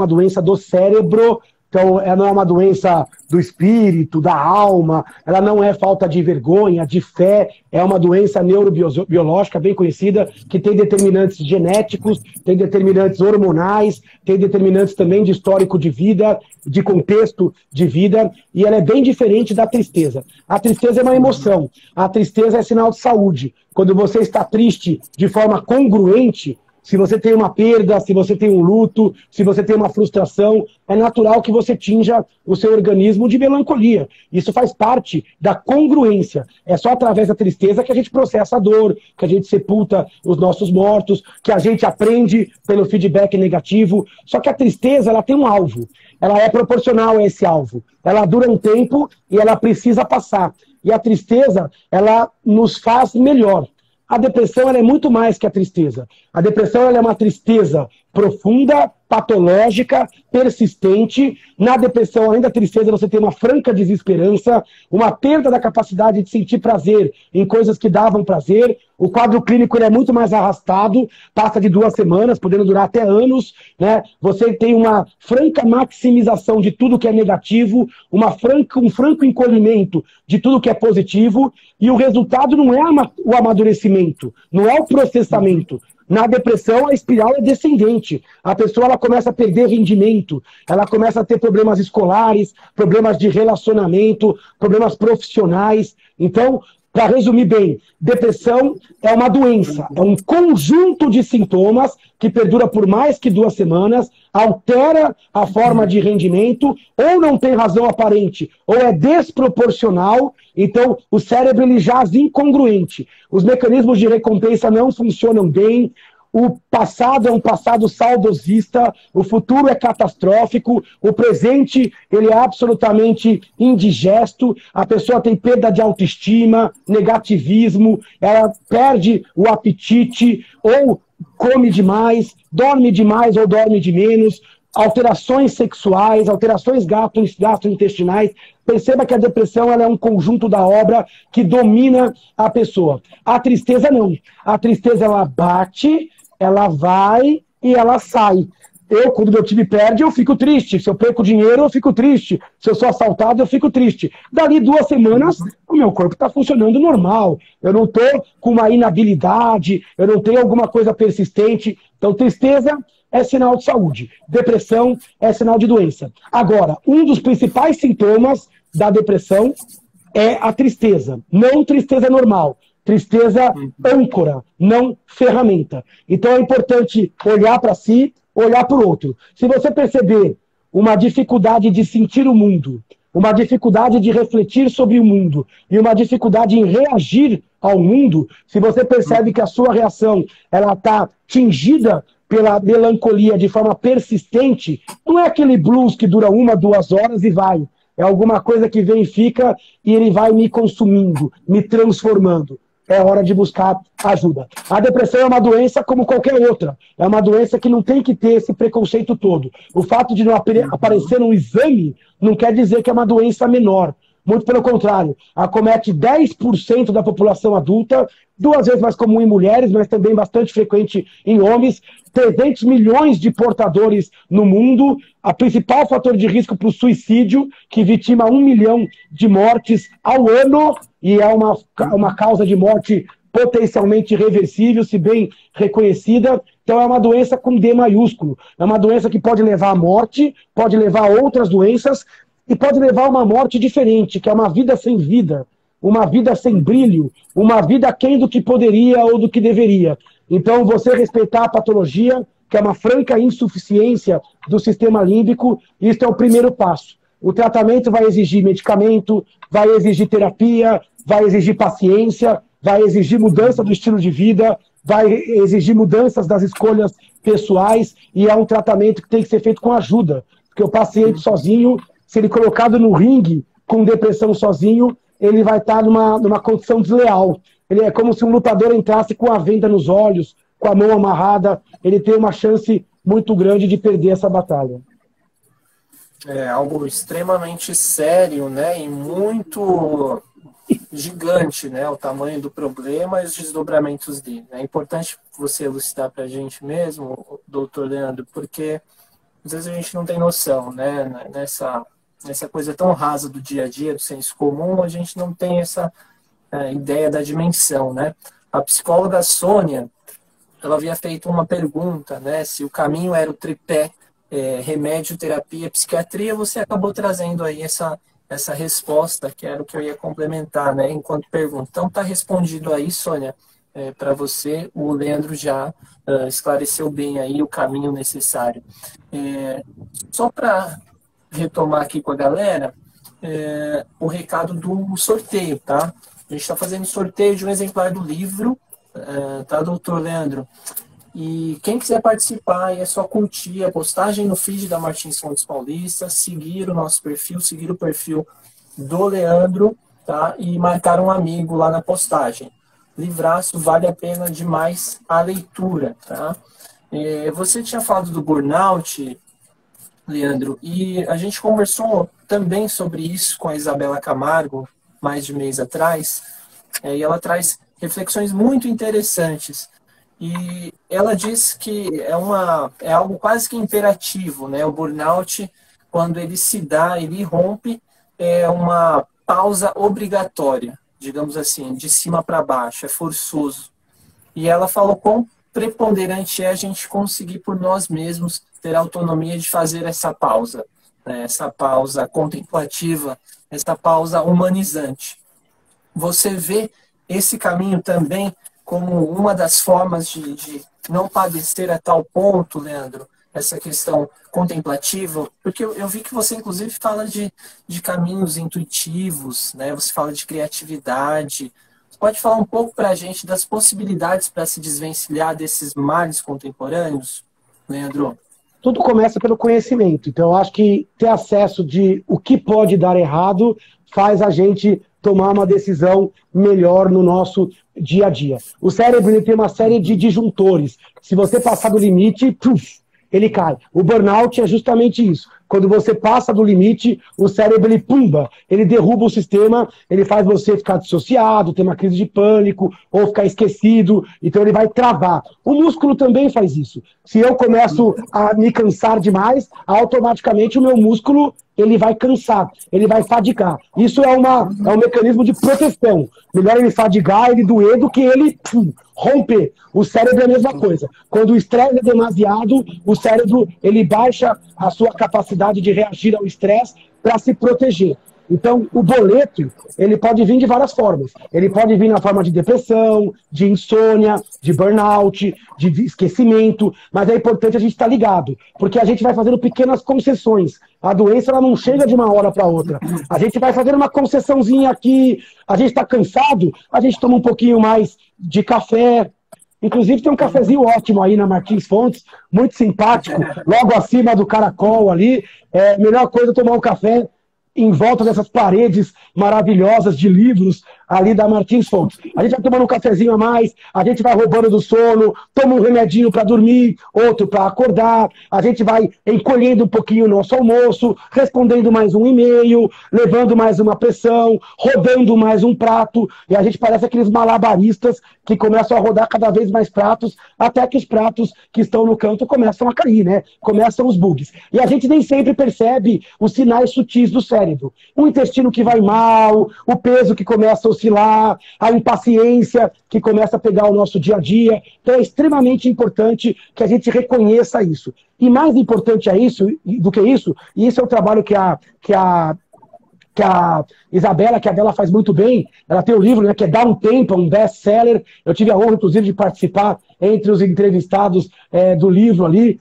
doença do cérebro, então ela não é uma doença do espírito, da alma, ela não é falta de vergonha, de fé, é uma doença neurobiológica bem conhecida, que tem determinantes genéticos, tem determinantes hormonais, tem determinantes também de histórico de vida, de contexto de vida, e ela é bem diferente da tristeza. A tristeza é uma emoção, a tristeza é sinal de saúde. Quando você está triste de forma congruente, se você tem uma perda, se você tem um luto, se você tem uma frustração, é natural que você tinja o seu organismo de melancolia. Isso faz parte da congruência. É só através da tristeza que a gente processa a dor, que a gente sepulta os nossos mortos, que a gente aprende pelo feedback negativo. Só que a tristeza, ela tem um alvo. Ela é proporcional a esse alvo. Ela dura um tempo e ela precisa passar. E a tristeza, ela nos faz melhor. A depressão ela é muito mais que a tristeza. A depressão ela é uma tristeza profunda, patológica, persistente. Na depressão, além da tristeza, você tem uma franca desesperança, uma perda da capacidade de sentir prazer em coisas que davam prazer. O quadro clínico ele é muito mais arrastado, passa de 2 semanas, podendo durar até anos, né? Você tem uma franca maximização de tudo que é negativo, um franco encolhimento de tudo que é positivo, e o resultado não é o amadurecimento, não é o processamento. Na depressão, a espiral é descendente. A pessoa ela começa a perder rendimento, ela começa a ter problemas escolares, problemas de relacionamento, problemas profissionais. Então, para resumir bem, depressão é uma doença, é um conjunto de sintomas que perdura por mais que 2 semanas, altera a forma de rendimento, ou não tem razão aparente, ou é desproporcional. Então o cérebro ele jaz incongruente, os mecanismos de recompensa não funcionam bem, o passado é um passado saudosista, o futuro é catastrófico, o presente ele é absolutamente indigesto, a pessoa tem perda de autoestima, negativismo, ela perde o apetite, ou come demais, dorme demais ou dorme de menos, alterações sexuais, alterações gastrointestinais. Perceba que a depressão ela é um conjunto da obra que domina a pessoa. A tristeza não. A tristeza ela bate, ela vai e ela sai. Eu, quando meu time perde, eu fico triste. Se eu perco dinheiro, eu fico triste. Se eu sou assaltado, eu fico triste. Dali 2 semanas, o meu corpo está funcionando normal. Eu não estou com uma inabilidade, eu não tenho alguma coisa persistente. Então, tristeza é sinal de saúde. Depressão é sinal de doença. Agora, um dos principais sintomas da depressão é a tristeza. Não tristeza normal. Tristeza âncora, não ferramenta. Então é importante olhar para si, olhar para o outro. Se você perceber uma dificuldade de sentir o mundo, uma dificuldade de refletir sobre o mundo e uma dificuldade em reagir ao mundo, se você percebe que a sua reação ela está tingida pela melancolia de forma persistente, não é aquele blues que dura 1, 2 horas e vai. É alguma coisa que vem e fica e ele vai me consumindo, me transformando. É hora de buscar ajuda. A depressão é uma doença como qualquer outra. É uma doença que não tem que ter esse preconceito todo. O fato de não aparecer num exame não quer dizer que é uma doença menor. Muito pelo contrário. Acomete 10% da população adulta, 2 vezes mais comum em mulheres, mas também bastante frequente em homens. 300 milhões de portadores no mundo. A principal fator de risco para o suicídio, que vitima 1 milhão de mortes ao ano, e é uma causa de morte potencialmente irreversível, se bem reconhecida. Então é uma doença com D maiúsculo. É uma doença que pode levar à morte, pode levar a outras doenças e pode levar a uma morte diferente, que é uma vida sem vida, uma vida sem brilho, uma vida aquém do que poderia ou do que deveria. Então você respeitar a patologia, que é uma franca insuficiência do sistema límbico, isso é o primeiro passo. O tratamento vai exigir medicamento, vai exigir terapia, vai exigir paciência, vai exigir mudança do estilo de vida, vai exigir mudanças das escolhas pessoais, e é um tratamento que tem que ser feito com ajuda, porque o paciente sozinho, se ele colocado no ringue com depressão sozinho, ele vai estar numa condição desleal. Ele é como se um lutador entrasse com a venda nos olhos, com a mão amarrada, ele tem uma chance muito grande de perder essa batalha. É algo extremamente sério, né, e muito gigante, né, o tamanho do problema e os desdobramentos dele. É importante você elucidar para a gente mesmo, doutor Leandro, porque às vezes a gente não tem noção, né, nessa coisa tão rasa do dia a dia, do senso comum, a gente não tem essa ideia da dimensão, né. A psicóloga Sônia, ela havia feito uma pergunta, né, se o caminho era o tripé remédio, terapia, psiquiatria, você acabou trazendo aí essa resposta, que era o que eu ia complementar, né, enquanto pergunta. Então, está respondido aí, Sônia, para você, o Leandro já esclareceu bem aí o caminho necessário. Só para retomar aqui com a galera, o recado do sorteio, tá? A gente está fazendo sorteio de um exemplar do livro, tá, doutor Leandro? E quem quiser participar, é só curtir a postagem no feed da Martins Fontes Paulista, seguir o nosso perfil, seguir o perfil do Leandro, tá? E marcar um amigo lá na postagem. Livraço, vale a pena demais a leitura, tá? Você tinha falado do burnout, Leandro, e a gente conversou também sobre isso com a Isabela Camargo, mais de mês atrás, e ela traz reflexões muito interessantes. E ela diz que é algo quase que imperativo, né? O burnout, quando ele se dá, ele rompe, é uma pausa obrigatória, digamos assim, de cima para baixo, é forçoso. E ela falou quão preponderante é a gente conseguir por nós mesmos ter a autonomia de fazer essa pausa, né? Essa pausa contemplativa, essa pausa humanizante. Você vê esse caminho também como uma das formas de não padecer a tal ponto, Leandro, essa questão contemplativa, porque eu vi que você, inclusive, fala de caminhos intuitivos, né? Você fala de criatividade. Você pode falar um pouco para a gente das possibilidades para se desvencilhar desses males contemporâneos, Leandro? Tudo começa pelo conhecimento. Então, eu acho que ter acesso de o que pode dar errado faz a gente tomar uma decisão melhor no nosso dia a dia. O cérebro ele tem uma série de disjuntores. Se você passar do limite, ele cai. O burnout é justamente isso. Quando você passa do limite, o cérebro ele pumba, ele derruba o sistema, ele faz você ficar dissociado, ter uma crise de pânico, ou ficar esquecido, então ele vai travar. O músculo também faz isso. Se eu começo a me cansar demais, automaticamente o meu músculo ele vai cansar, ele vai fadigar. Isso é um mecanismo de proteção. Melhor ele fadigar, ele doer, do que ele romper. O cérebro é a mesma coisa. Quando o estresse é demasiado, o cérebro ele baixa a sua capacidade de reagir ao estresse para se proteger. Então, o boleto, ele pode vir de várias formas. Ele pode vir na forma de depressão, de insônia, de burnout, de esquecimento, mas é importante a gente estar ligado, porque a gente vai fazendo pequenas concessões. A doença ela não chega de uma hora para outra. A gente vai fazendo uma concessãozinha aqui, a gente está cansado, a gente toma um pouquinho mais de café. Inclusive tem um cafezinho ótimo aí na Martins Fontes, muito simpático, logo acima do caracol ali. É a melhor coisa tomar um café em volta dessas paredes maravilhosas de livros ali da Martins Fontes. A gente vai tomando um cafezinho a mais, a gente vai roubando do sono, toma um remedinho para dormir, outro para acordar, a gente vai encolhendo um pouquinho o nosso almoço, respondendo mais um e-mail, levando mais uma pressão, rodando mais um prato, e a gente parece aqueles malabaristas que começam a rodar cada vez mais pratos, até que os pratos que estão no canto começam a cair, né? Começam os bugs. E a gente nem sempre percebe os sinais sutis do cérebro. O intestino que vai mal, o peso que começa a oscilar, a impaciência que começa a pegar o nosso dia a dia. Então é extremamente importante que a gente reconheça isso. E mais importante do que isso, e isso é o trabalho que a Isabela, que a Bela faz muito bem, ela tem um livro, né, que é Dá um Tempo, um best-seller. Eu tive a honra, inclusive, de participar entre os entrevistados do livro ali,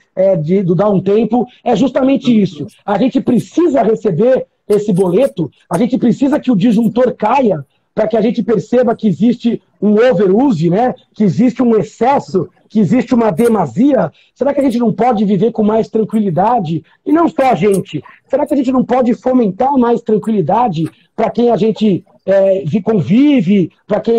do Dá um Tempo. É justamente isso. A gente precisa receber esse boleto, a gente precisa que o disjuntor caia para que a gente perceba que existe um overuse, né? Que existe um excesso, que existe uma demasia. Será que a gente não pode viver com mais tranquilidade? E não só a gente. Será que a gente não pode fomentar mais tranquilidade para quem a gente convive,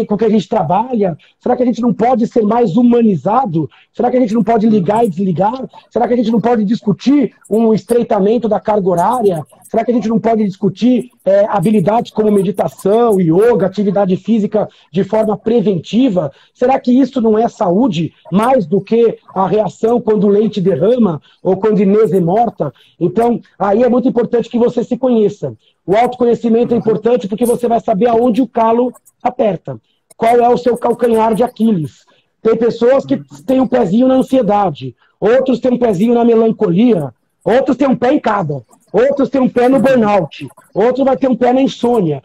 com quem a gente trabalha? Será que a gente não pode ser mais humanizado? Será que a gente não pode ligar e desligar? Será que a gente não pode discutir um estreitamento da carga horária? Será que a gente não pode discutir habilidades como meditação, yoga, atividade física de forma preventiva? Será que isso não é saúde mais do que a reação quando o leite derrama ou quando Inês é morta? Então, aí é muito importante que você se conheça. O autoconhecimento é importante porque você vai saber aonde o calo aperta. Qual é o seu calcanhar de Aquiles? Tem pessoas que têm um pezinho na ansiedade, outros têm um pezinho na melancolia, outros têm um pé em cada, outros têm um pé no burnout, outros vai ter um pé na insônia.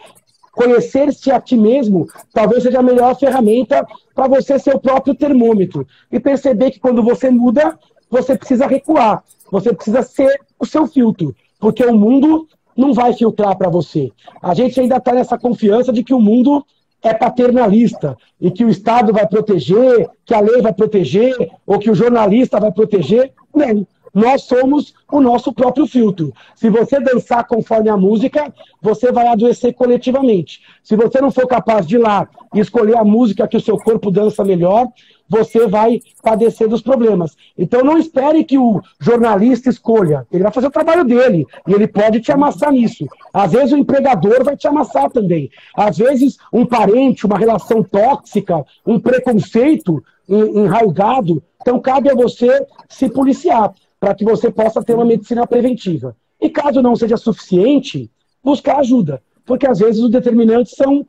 Conhecer-se a ti mesmo talvez seja a melhor ferramenta para você ser o próprio termômetro. E perceber que quando você muda, você precisa recuar. Você precisa ser o seu filtro. Porque o mundo não vai filtrar para você. A gente ainda está nessa confiança de que o mundo é paternalista e que o Estado vai proteger, que a lei vai proteger, ou que o jornalista vai proteger. Não. Nós somos o nosso próprio filtro. Se você dançar conforme a música, você vai adoecer coletivamente. Se você não for capaz de ir lá e escolher a música que o seu corpo dança melhor, você vai padecer dos problemas. Então não espere que o jornalista escolha. Ele vai fazer o trabalho dele e ele pode te amassar nisso. Às vezes o empregador vai te amassar também. Às vezes um parente, uma relação tóxica, um preconceito enraizado. Então cabe a você se policiar para que você possa ter uma medicina preventiva. E caso não seja suficiente, buscar ajuda. Porque às vezes os determinantes são...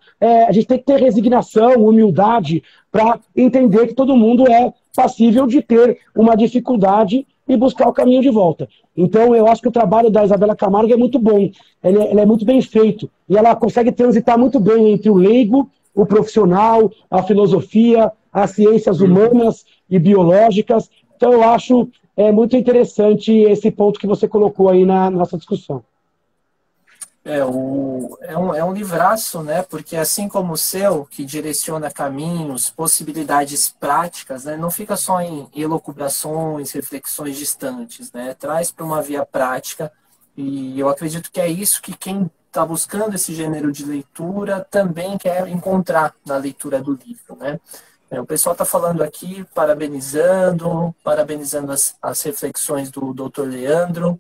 a gente tem que ter resignação, humildade, para entender que todo mundo é passível de ter uma dificuldade e buscar o caminho de volta. Então eu acho que o trabalho da Isabela Camargo é muito bom, ele é muito bem feito, e ela consegue transitar muito bem entre o leigo, o profissional, a filosofia, as ciências humanas e biológicas. Então eu acho muito interessante esse ponto que você colocou aí na nossa discussão. É um livraço, né? Porque assim como o seu, que direciona caminhos, possibilidades práticas, né? Não fica só em elucubrações, reflexões distantes, né? Traz para uma via prática, e eu acredito que é isso que quem está buscando esse gênero de leitura também quer encontrar na leitura do livro, né? O pessoal está falando aqui, parabenizando as reflexões do Dr. Leandro.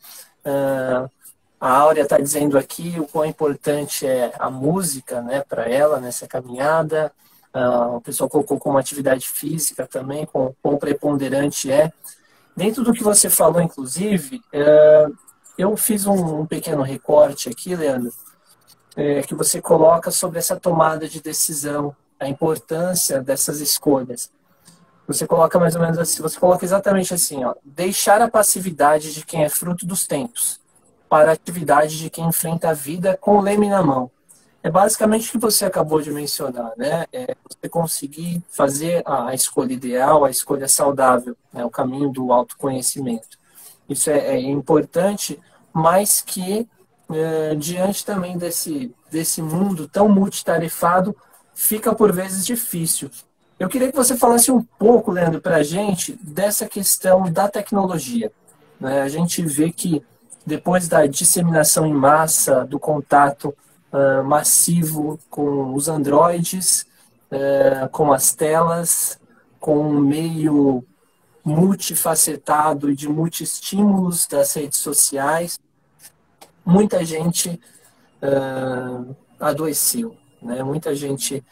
A Áurea está dizendo aqui o quão importante é a música, né, para ela nessa caminhada. O pessoal colocou como atividade física também, quão preponderante é. Dentro do que você falou, inclusive, eu fiz um pequeno recorte aqui, Leandro, que você coloca sobre essa tomada de decisão, a importância dessas escolhas. Você coloca mais ou menos assim, você coloca exatamente assim, ó, deixar a passividade de quem é fruto dos tempos para a atividade de quem enfrenta a vida com o leme na mão. É basicamente o que você acabou de mencionar, né? Você conseguir fazer a escolha ideal, a escolha saudável, né? O caminho do autoconhecimento. Isso é importante, mas que diante também desse mundo tão multitarefado, fica por vezes difícil. Eu queria que você falasse um pouco, Leandro, para a gente dessa questão da tecnologia, né? A gente vê que depois da disseminação em massa, do contato massivo com os androides, com as telas, com um meio multifacetado e de multi-estímulos das redes sociais, muita gente adoeceu, né? Muita gente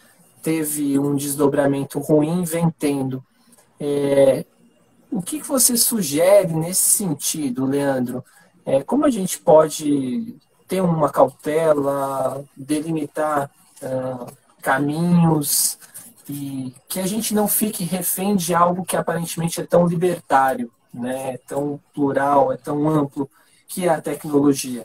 teve um desdobramento ruim, vem tendo. O que você sugere nesse sentido, Leandro? Como a gente pode ter uma cautela, delimitar caminhos, e que a gente não fique refém de algo que aparentemente é tão libertário, né? É tão plural, é tão amplo, que é a tecnologia.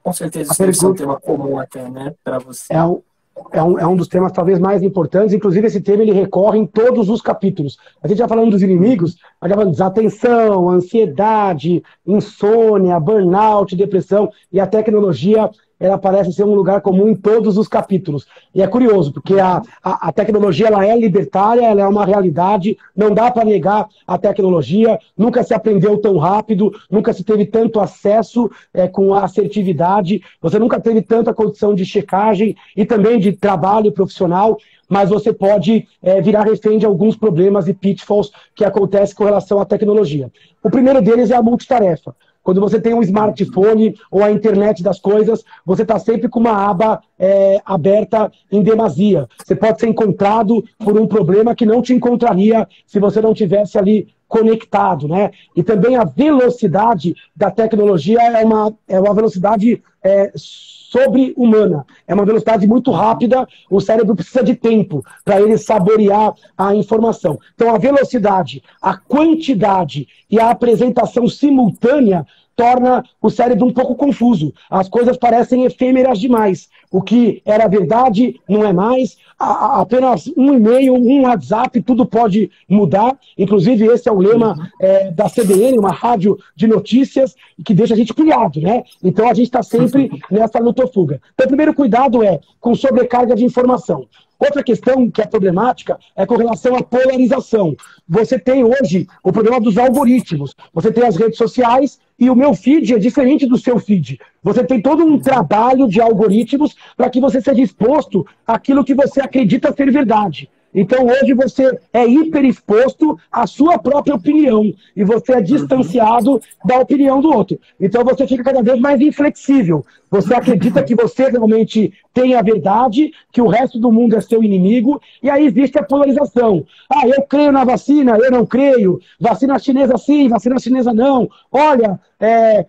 Com certeza isso deve ser um tema comum até, né, para você. É um dos temas talvez mais importantes, inclusive esse tema ele recorre em todos os capítulos. A gente já falando dos inimigos, a gente já falando de desatenção, ansiedade, insônia, burnout, depressão, e a tecnologia ela parece ser um lugar comum em todos os capítulos. E é curioso, porque a tecnologia ela é libertária, ela é uma realidade, não dá para negar a tecnologia, nunca se aprendeu tão rápido, nunca se teve tanto acesso com a assertividade, você nunca teve tanta condição de checagem e também de trabalho profissional, mas você pode virar refém de alguns problemas e pitfalls que acontecem com relação à tecnologia. O primeiro deles é a multitarefa. Quando você tem um smartphone ou a internet das coisas, você está sempre com uma aba aberta em demasia. Você pode ser encontrado por um problema que não te encontraria se você não tivesse ali conectado, né? E também a velocidade da tecnologia é uma velocidade sobre-humana. É uma velocidade muito rápida, o cérebro precisa de tempo para ele saborear a informação. Então a velocidade, a quantidade e a apresentação simultânea torna o cérebro um pouco confuso. As coisas parecem efêmeras demais. O que era verdade não é mais. Apenas um e-mail, um WhatsApp, tudo pode mudar. Inclusive, esse é o lema da CBN, uma rádio de notícias, que deixa a gente pilhado, né? Então, a gente está sempre nessa luta-fuga. Então, o primeiro cuidado é com sobrecarga de informação. Outra questão que é problemática é com relação à polarização. Você tem hoje o problema dos algoritmos. Você tem as redes sociais e o meu feed é diferente do seu feed. Você tem todo um trabalho de algoritmos para que você seja exposto àquilo que você acredita ser verdade. Então hoje você é hiperexposto à sua própria opinião e você é distanciado da opinião do outro. Então você fica cada vez mais inflexível. Você acredita que você realmente tem a verdade, que o resto do mundo é seu inimigo, e aí existe a polarização. Ah, eu creio na vacina, eu não creio. Vacina chinesa sim, vacina chinesa não. Olha,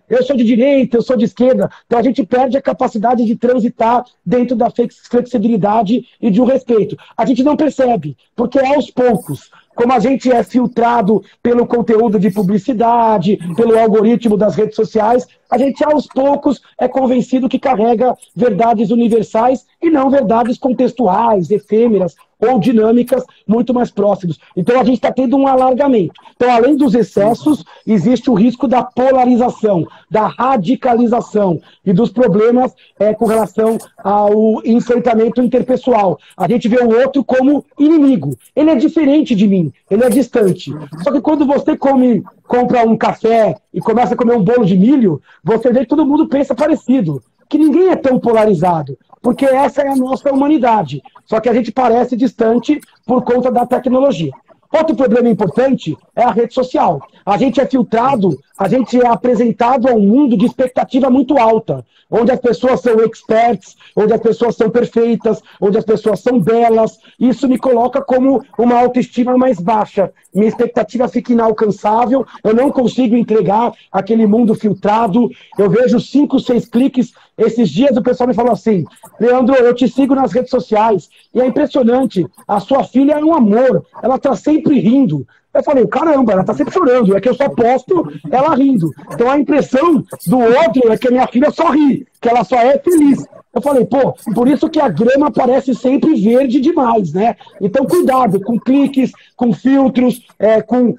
eu sou de direita, eu sou de esquerda. Então a gente perde a capacidade de transitar dentro da flexibilidade e de um respeito. A gente não percebe, porque aos poucos, como a gente é filtrado pelo conteúdo de publicidade, pelo algoritmo das redes sociais, a gente aos poucos é convencido que carrega verdades universais e não verdades contextuais, efêmeras ou dinâmicas muito mais próximas. Então a gente está tendo um alargamento. Então, além dos excessos, existe o risco da polarização, da radicalização e dos problemas com relação ao enfrentamento interpessoal. A gente vê o outro como inimigo. Ele é diferente de mim, ele é distante. Só que quando você compra um café e começa a comer um bolo de milho, você vê que todo mundo pensa parecido. Que ninguém é tão polarizado, porque essa é a nossa humanidade. Só que a gente parece distante por conta da tecnologia. Outro problema importante é a rede social. A gente é filtrado, a gente é apresentado a um mundo de expectativa muito alta, onde as pessoas são experts, onde as pessoas são perfeitas, onde as pessoas são belas. Isso me coloca como uma autoestima mais baixa. Minha expectativa fica inalcançável, eu não consigo entregar aquele mundo filtrado. Eu vejo 5, 6 cliques. Esses dias o pessoal me falou assim: Leandro, eu te sigo nas redes sociais e é impressionante, a sua filha é um amor, ela está sempre rindo. Eu falei, caramba, ela tá sempre chorando, é que eu só posto ela rindo. Então a impressão do outro é que a minha filha só ri, que ela só é feliz. Eu falei, pô, por isso que a grama parece sempre verde demais, né? Então cuidado com cliques, com filtros, com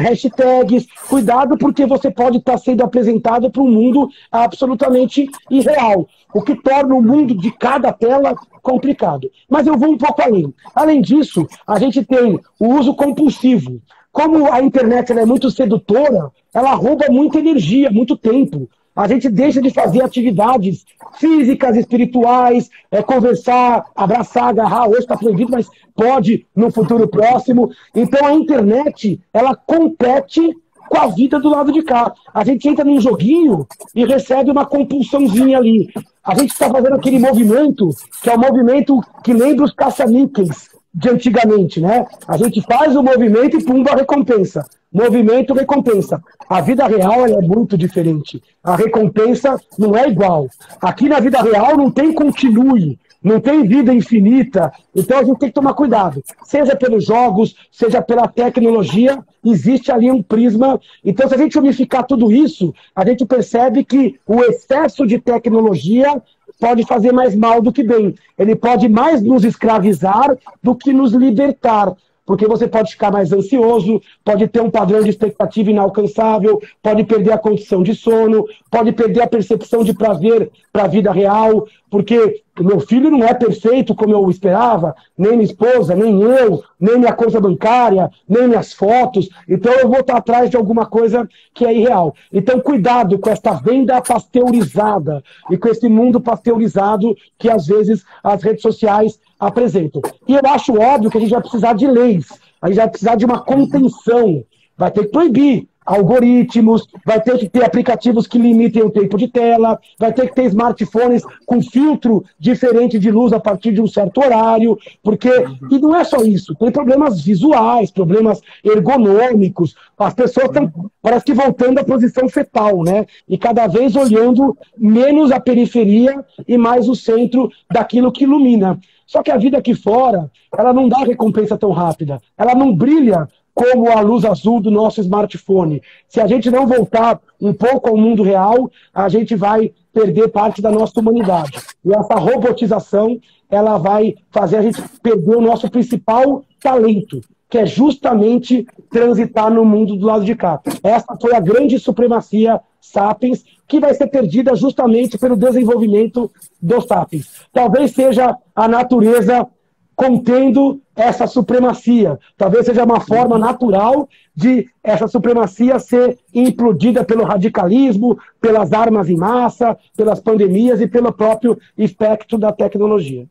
hashtags, cuidado porque você pode estar sendo apresentado para um mundo absolutamente irreal, o que torna o mundo de cada tela complicado. Mas eu vou um pouco além. Além disso, a gente tem o uso compulsivo. Como a internet ela é muito sedutora, ela rouba muita energia, muito tempo. A gente deixa de fazer atividades físicas, espirituais, conversar, abraçar, agarrar. Hoje está proibido, mas pode no futuro próximo. Então a internet, ela compete com a vida do lado de cá. A gente entra num joguinho e recebe uma compulsãozinha ali. A gente está fazendo aquele movimento, que é o movimento que lembra os caça-níqueis de antigamente, né? A gente faz o movimento e pumba, recompensa. Movimento, recompensa. A vida real ela é muito diferente. A recompensa não é igual. Aqui na vida real não tem continue, não tem vida infinita, então a gente tem que tomar cuidado. Seja pelos jogos, seja pela tecnologia, existe ali um prisma. Então, se a gente unificar tudo isso, a gente percebe que o excesso de tecnologia pode fazer mais mal do que bem. Ele pode mais nos escravizar do que nos libertar. Porque você pode ficar mais ansioso, pode ter um padrão de expectativa inalcançável, pode perder a condição de sono, pode perder a percepção de prazer para a vida real, porque o meu filho não é perfeito como eu esperava, nem minha esposa, nem eu, nem minha conta bancária, nem minhas fotos, então eu vou estar atrás de alguma coisa que é irreal. Então cuidado com esta venda pasteurizada e com esse mundo pasteurizado que às vezes as redes sociais apresentam. E eu acho óbvio que a gente vai precisar de leis, a gente vai precisar de uma contenção, vai ter que proibir algoritmos, vai ter que ter aplicativos que limitem o tempo de tela, vai ter que ter smartphones com filtro diferente de luz a partir de um certo horário, porque, e não é só isso, tem problemas visuais, problemas ergonômicos, as pessoas estão, parece que voltando à posição fetal, né? E cada vez olhando menos a periferia e mais o centro daquilo que ilumina. Só que a vida aqui fora, ela não dá recompensa tão rápida, ela não brilha como a luz azul do nosso smartphone. Se a gente não voltar um pouco ao mundo real, a gente vai perder parte da nossa humanidade. E essa robotização, ela vai fazer a gente perder o nosso principal talento, que é justamente transitar no mundo do lado de cá. Essa foi a grande supremacia sapiens, que vai ser perdida justamente pelo desenvolvimento dos sapiens. Talvez seja a natureza contendo essa supremacia. Talvez seja uma forma natural de essa supremacia ser implodida pelo radicalismo, pelas armas em massa, pelas pandemias e pelo próprio espectro da tecnologia.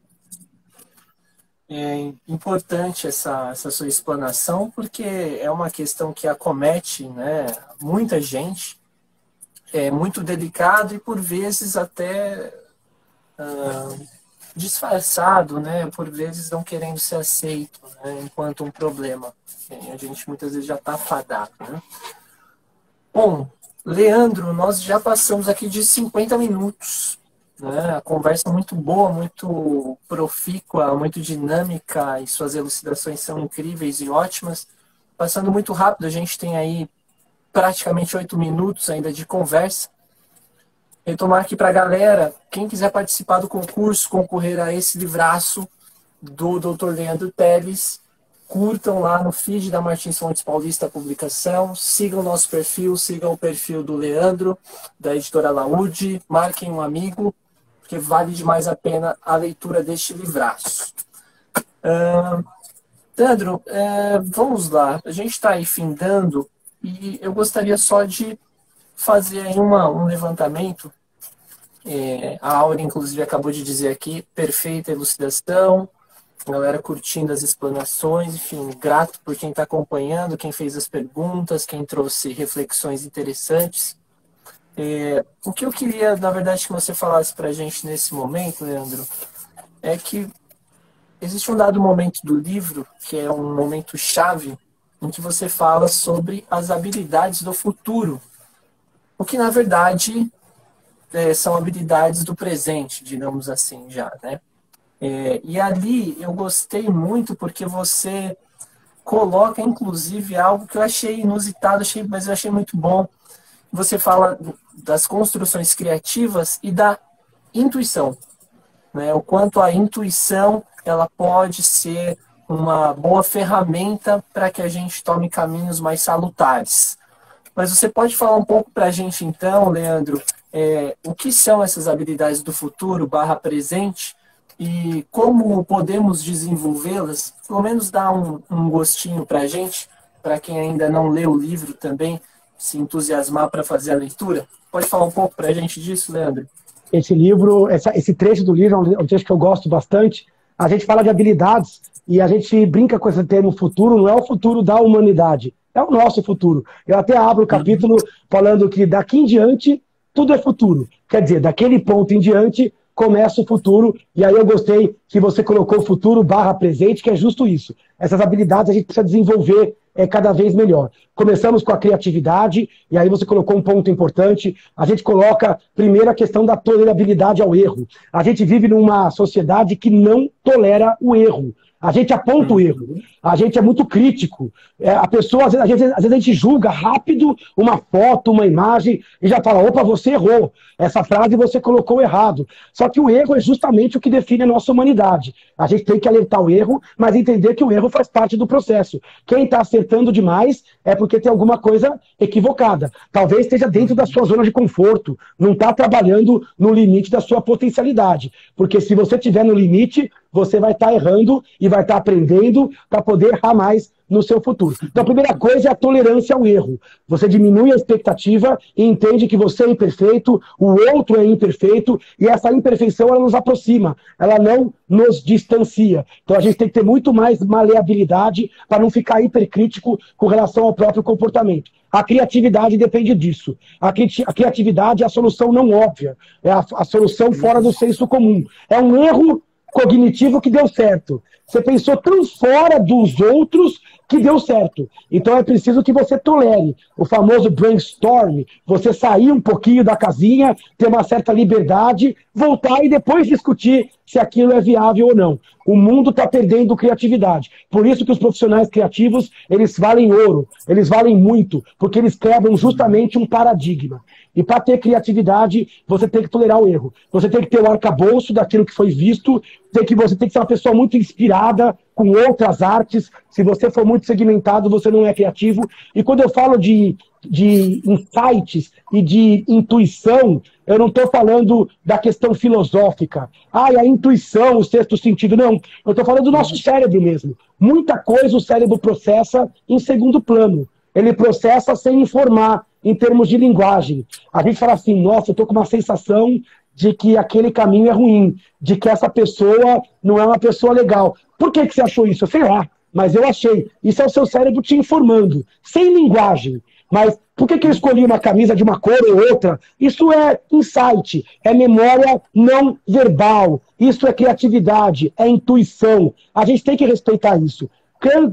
É importante essa sua explanação, porque é uma questão que acomete, né, muita gente, é muito delicado e por vezes até disfarçado, né, por vezes não querendo ser aceito, né, enquanto um problema. A gente muitas vezes já está fadado, né? Bom, Leandro, nós já passamos aqui de 50 minutos. Né? A conversa é muito boa, muito profícua, muito dinâmica e suas elucidações são incríveis e ótimas. Passando muito rápido, a gente tem aí praticamente 8 minutos ainda de conversa. Retomar aqui para a galera, quem quiser participar do concurso, concorrer a esse livraço do Dr. Leandro Telles, curtam lá no feed da Martins Fontes Paulista a publicação, sigam o nosso perfil, sigam o perfil do Leandro, da editora Laúde, marquem um amigo, porque vale demais a pena a leitura deste livraço. Leandro, vamos lá, a gente está aí findando e eu gostaria só de fazer aí um levantamento. A Áurea, inclusive, acabou de dizer aqui, perfeita elucidação, a galera curtindo as explanações, enfim, grato por quem está acompanhando, quem fez as perguntas, quem trouxe reflexões interessantes. O que eu queria, na verdade, que você falasse para a gente nesse momento, Leandro, é que existe um dado momento do livro, que é um momento chave, em que você fala sobre as habilidades do futuro, o que, na verdade, são habilidades do presente, digamos assim, já, né? E ali eu gostei muito porque você coloca, inclusive, algo que eu achei inusitado, mas eu achei muito bom. Você fala das construções criativas e da intuição, né? O quanto a intuição ela pode ser uma boa ferramenta para que a gente tome caminhos mais salutares. Mas você pode falar um pouco para a gente, então, Leandro, o que são essas habilidades do futuro /presente e como podemos desenvolvê-las? Pelo menos dar um gostinho para a gente, para quem ainda não leu o livro também, se entusiasmar para fazer a leitura. Pode falar um pouco para a gente disso, Leandro? Esse livro, esse trecho do livro é um trecho que eu gosto bastante. A gente fala de habilidades e a gente brinca com esse termo futuro, não é o futuro da humanidade, é o nosso futuro. Eu até abro o capítulo falando que daqui em diante tudo é futuro. Quer dizer, daquele ponto em diante começa o futuro. E aí eu gostei que você colocou futuro barra presente, que é justo isso. Essas habilidades a gente precisa desenvolver cada vez melhor. Começamos com a criatividade, e aí você colocou um ponto importante. A gente coloca primeiro a questão da tolerabilidade ao erro. A gente vive numa sociedade que não tolera o erro. A gente aponta o erro, a gente é muito crítico. A pessoa, às vezes a gente julga rápido uma foto, uma imagem, e já fala, opa, você errou. Essa frase você colocou errado. Só que o erro é justamente o que define a nossa humanidade. A gente tem que alertar o erro, mas entender que o erro faz parte do processo. Quem está acertando demais é porque tem alguma coisa equivocada. Talvez esteja dentro da sua zona de conforto, não está trabalhando no limite da sua potencialidade. Porque se você estiver no limite, você vai estar errando e vai estar aprendendo para poder errar mais no seu futuro. Então, a primeira coisa é a tolerância ao erro. Você diminui a expectativa e entende que você é imperfeito, o outro é imperfeito, e essa imperfeição ela nos aproxima, ela não nos distancia. Então, a gente tem que ter muito mais maleabilidade para não ficar hipercrítico com relação ao próprio comportamento. A criatividade depende disso. A criatividade é a solução não óbvia, é a solução fora do senso comum. É um erro cognitivo que deu certo. Você pensou tão fora dos outros que deu certo. Então é preciso que você tolere o famoso brainstorm, você sair um pouquinho da casinha, ter uma certa liberdade, voltar e depois discutir se aquilo é viável ou não. O mundo está perdendo criatividade. Por isso que os profissionais criativos, eles valem ouro, eles valem muito, porque eles quebram justamente um paradigma. E para ter criatividade, você tem que tolerar o erro. Você tem que ter o arcabouço daquilo que foi visto, você tem que ser uma pessoa muito inspirada com outras artes. Se você for muito segmentado, você não é criativo. E quando eu falo de insights e de intuição, eu não estou falando da questão filosófica. A intuição, o sexto sentido, não. Eu estou falando do nosso cérebro mesmo. Muita coisa o cérebro processa em segundo plano. Ele processa sem informar, em termos de linguagem. A gente fala assim, nossa, eu estou com uma sensação de que aquele caminho é ruim, de que essa pessoa não é uma pessoa legal. Por que você achou isso? Eu sei lá, mas eu achei. Isso é o seu cérebro te informando, sem linguagem. Mas por que eu escolhi uma camisa de uma cor ou outra? Isso é insight, é memória não verbal, isso é criatividade, é intuição. A gente tem que respeitar isso.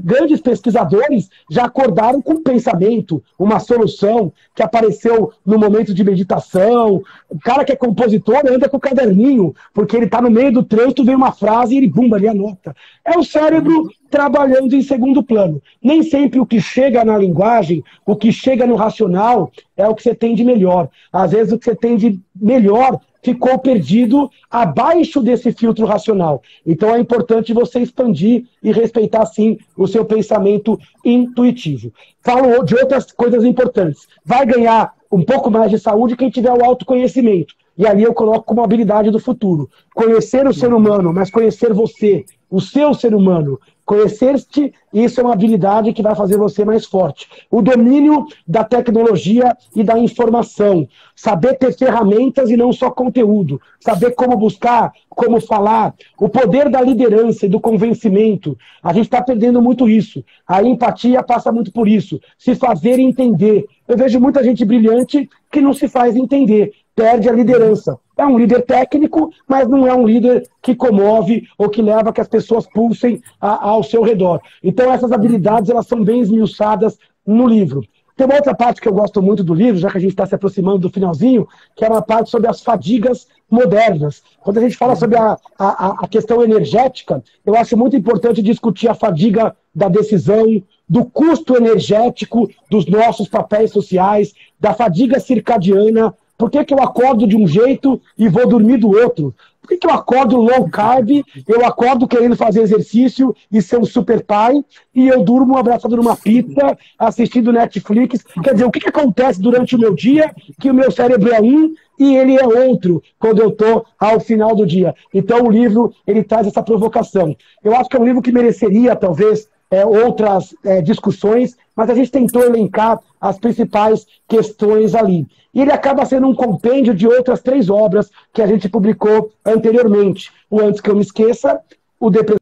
Grandes pesquisadores já acordaram com um pensamento, uma solução que apareceu no momento de meditação. O cara que é compositor anda com o caderninho, porque ele está no meio do trânsito, vem uma frase e ele, bumba, ali anota. É o cérebro trabalhando em segundo plano. Nem sempre o que chega na linguagem, o que chega no racional, é o que você tem de melhor. Às vezes o que você tem de melhor ficou perdido abaixo desse filtro racional. Então é importante você expandir e respeitar, sim, o seu pensamento intuitivo. Falo de outras coisas importantes. Vai ganhar um pouco mais de saúde quem tiver o autoconhecimento. E ali eu coloco como habilidade do futuro. Conhecer o ser humano, mas conhecer você, o seu ser humano. Conhecer-te, isso é uma habilidade que vai fazer você mais forte. O domínio da tecnologia e da informação. Saber ter ferramentas e não só conteúdo. Saber como buscar, como falar. O poder da liderança e do convencimento. A gente está perdendo muito isso. A empatia passa muito por isso. Se fazer entender. Eu vejo muita gente brilhante que não se faz entender. Perde a liderança. É um líder técnico, mas não é um líder que comove ou que leva que as pessoas pulsem ao seu redor. Então essas habilidades elas são bem esmiuçadas no livro. Tem uma outra parte que eu gosto muito do livro, já que a gente está se aproximando do finalzinho, que é uma parte sobre as fadigas modernas. Quando a gente fala sobre a questão energética, eu acho muito importante discutir a fadiga da decisão, do custo energético dos nossos papéis sociais, da fadiga circadiana. Por que eu acordo de um jeito e vou dormir do outro? Por que eu acordo low carb, eu acordo querendo fazer exercício e ser um super pai, e eu durmo abraçado numa pizza, assistindo Netflix? Quer dizer, o que acontece durante o meu dia que o meu cérebro é um e ele é outro quando eu estou ao final do dia? Então o livro ele traz essa provocação. Eu acho que é um livro que mereceria, talvez, outras discussões, mas a gente tentou elencar as principais questões ali. E ele acaba sendo um compêndio de outras 3 obras que a gente publicou anteriormente. O Antes que eu me esqueça, o Depressão.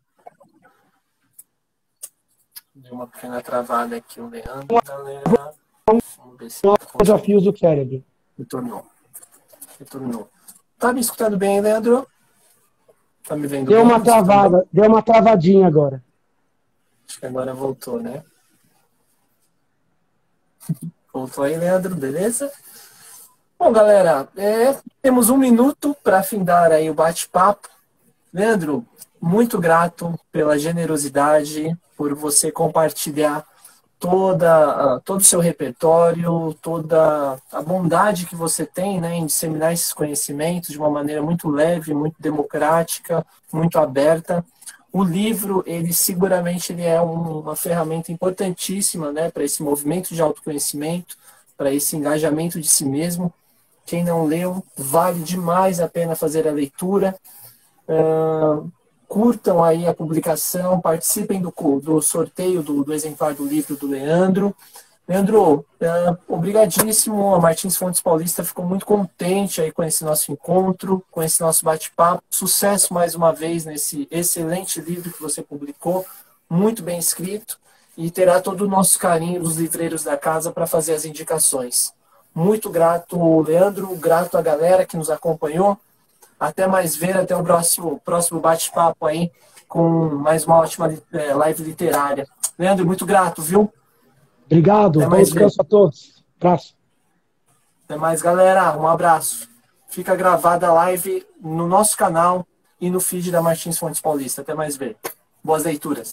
Deu uma pequena travada aqui, o Leandro. Galera. Vamos ver se Desafios do cérebro. Retornou. Tá me escutando bem, Leandro? Tá me vendo Deu bem? uma travada, deu uma travadinha agora. Acho que agora voltou, né? Voltou aí, Leandro, beleza? Bom, galera, temos 1 minuto para findar aí o bate-papo. Leandro, muito grato pela generosidade, por você compartilhar todo o seu repertório, toda a bondade que você tem, né, em disseminar esses conhecimentos de uma maneira muito leve, muito democrática, muito aberta. O livro, ele seguramente ele é uma ferramenta importantíssima, né, para esse movimento de autoconhecimento, para esse engajamento de si mesmo. Quem não leu, vale demais a pena fazer a leitura. Curtam aí a publicação, participem do sorteio do exemplar do livro do Leandro. Leandro, obrigadíssimo. A Martins Fontes Paulista ficou muito contente aí com esse nosso encontro, com esse nosso bate-papo. Sucesso mais uma vez nesse excelente livro que você publicou, muito bem escrito, e terá todo o nosso carinho dos livreiros da casa para fazer as indicações. Muito grato, Leandro, grato à galera que nos acompanhou. Até mais ver, até o próximo bate-papo aí com mais uma ótima live literária. Leandro, muito grato, viu? Obrigado, Até bom mais ver. descanso a todos. Abraço. Até mais, galera. Um abraço. Fica gravada a live no nosso canal e no feed da Martins Fontes Paulista. Até mais ver. Boas leituras.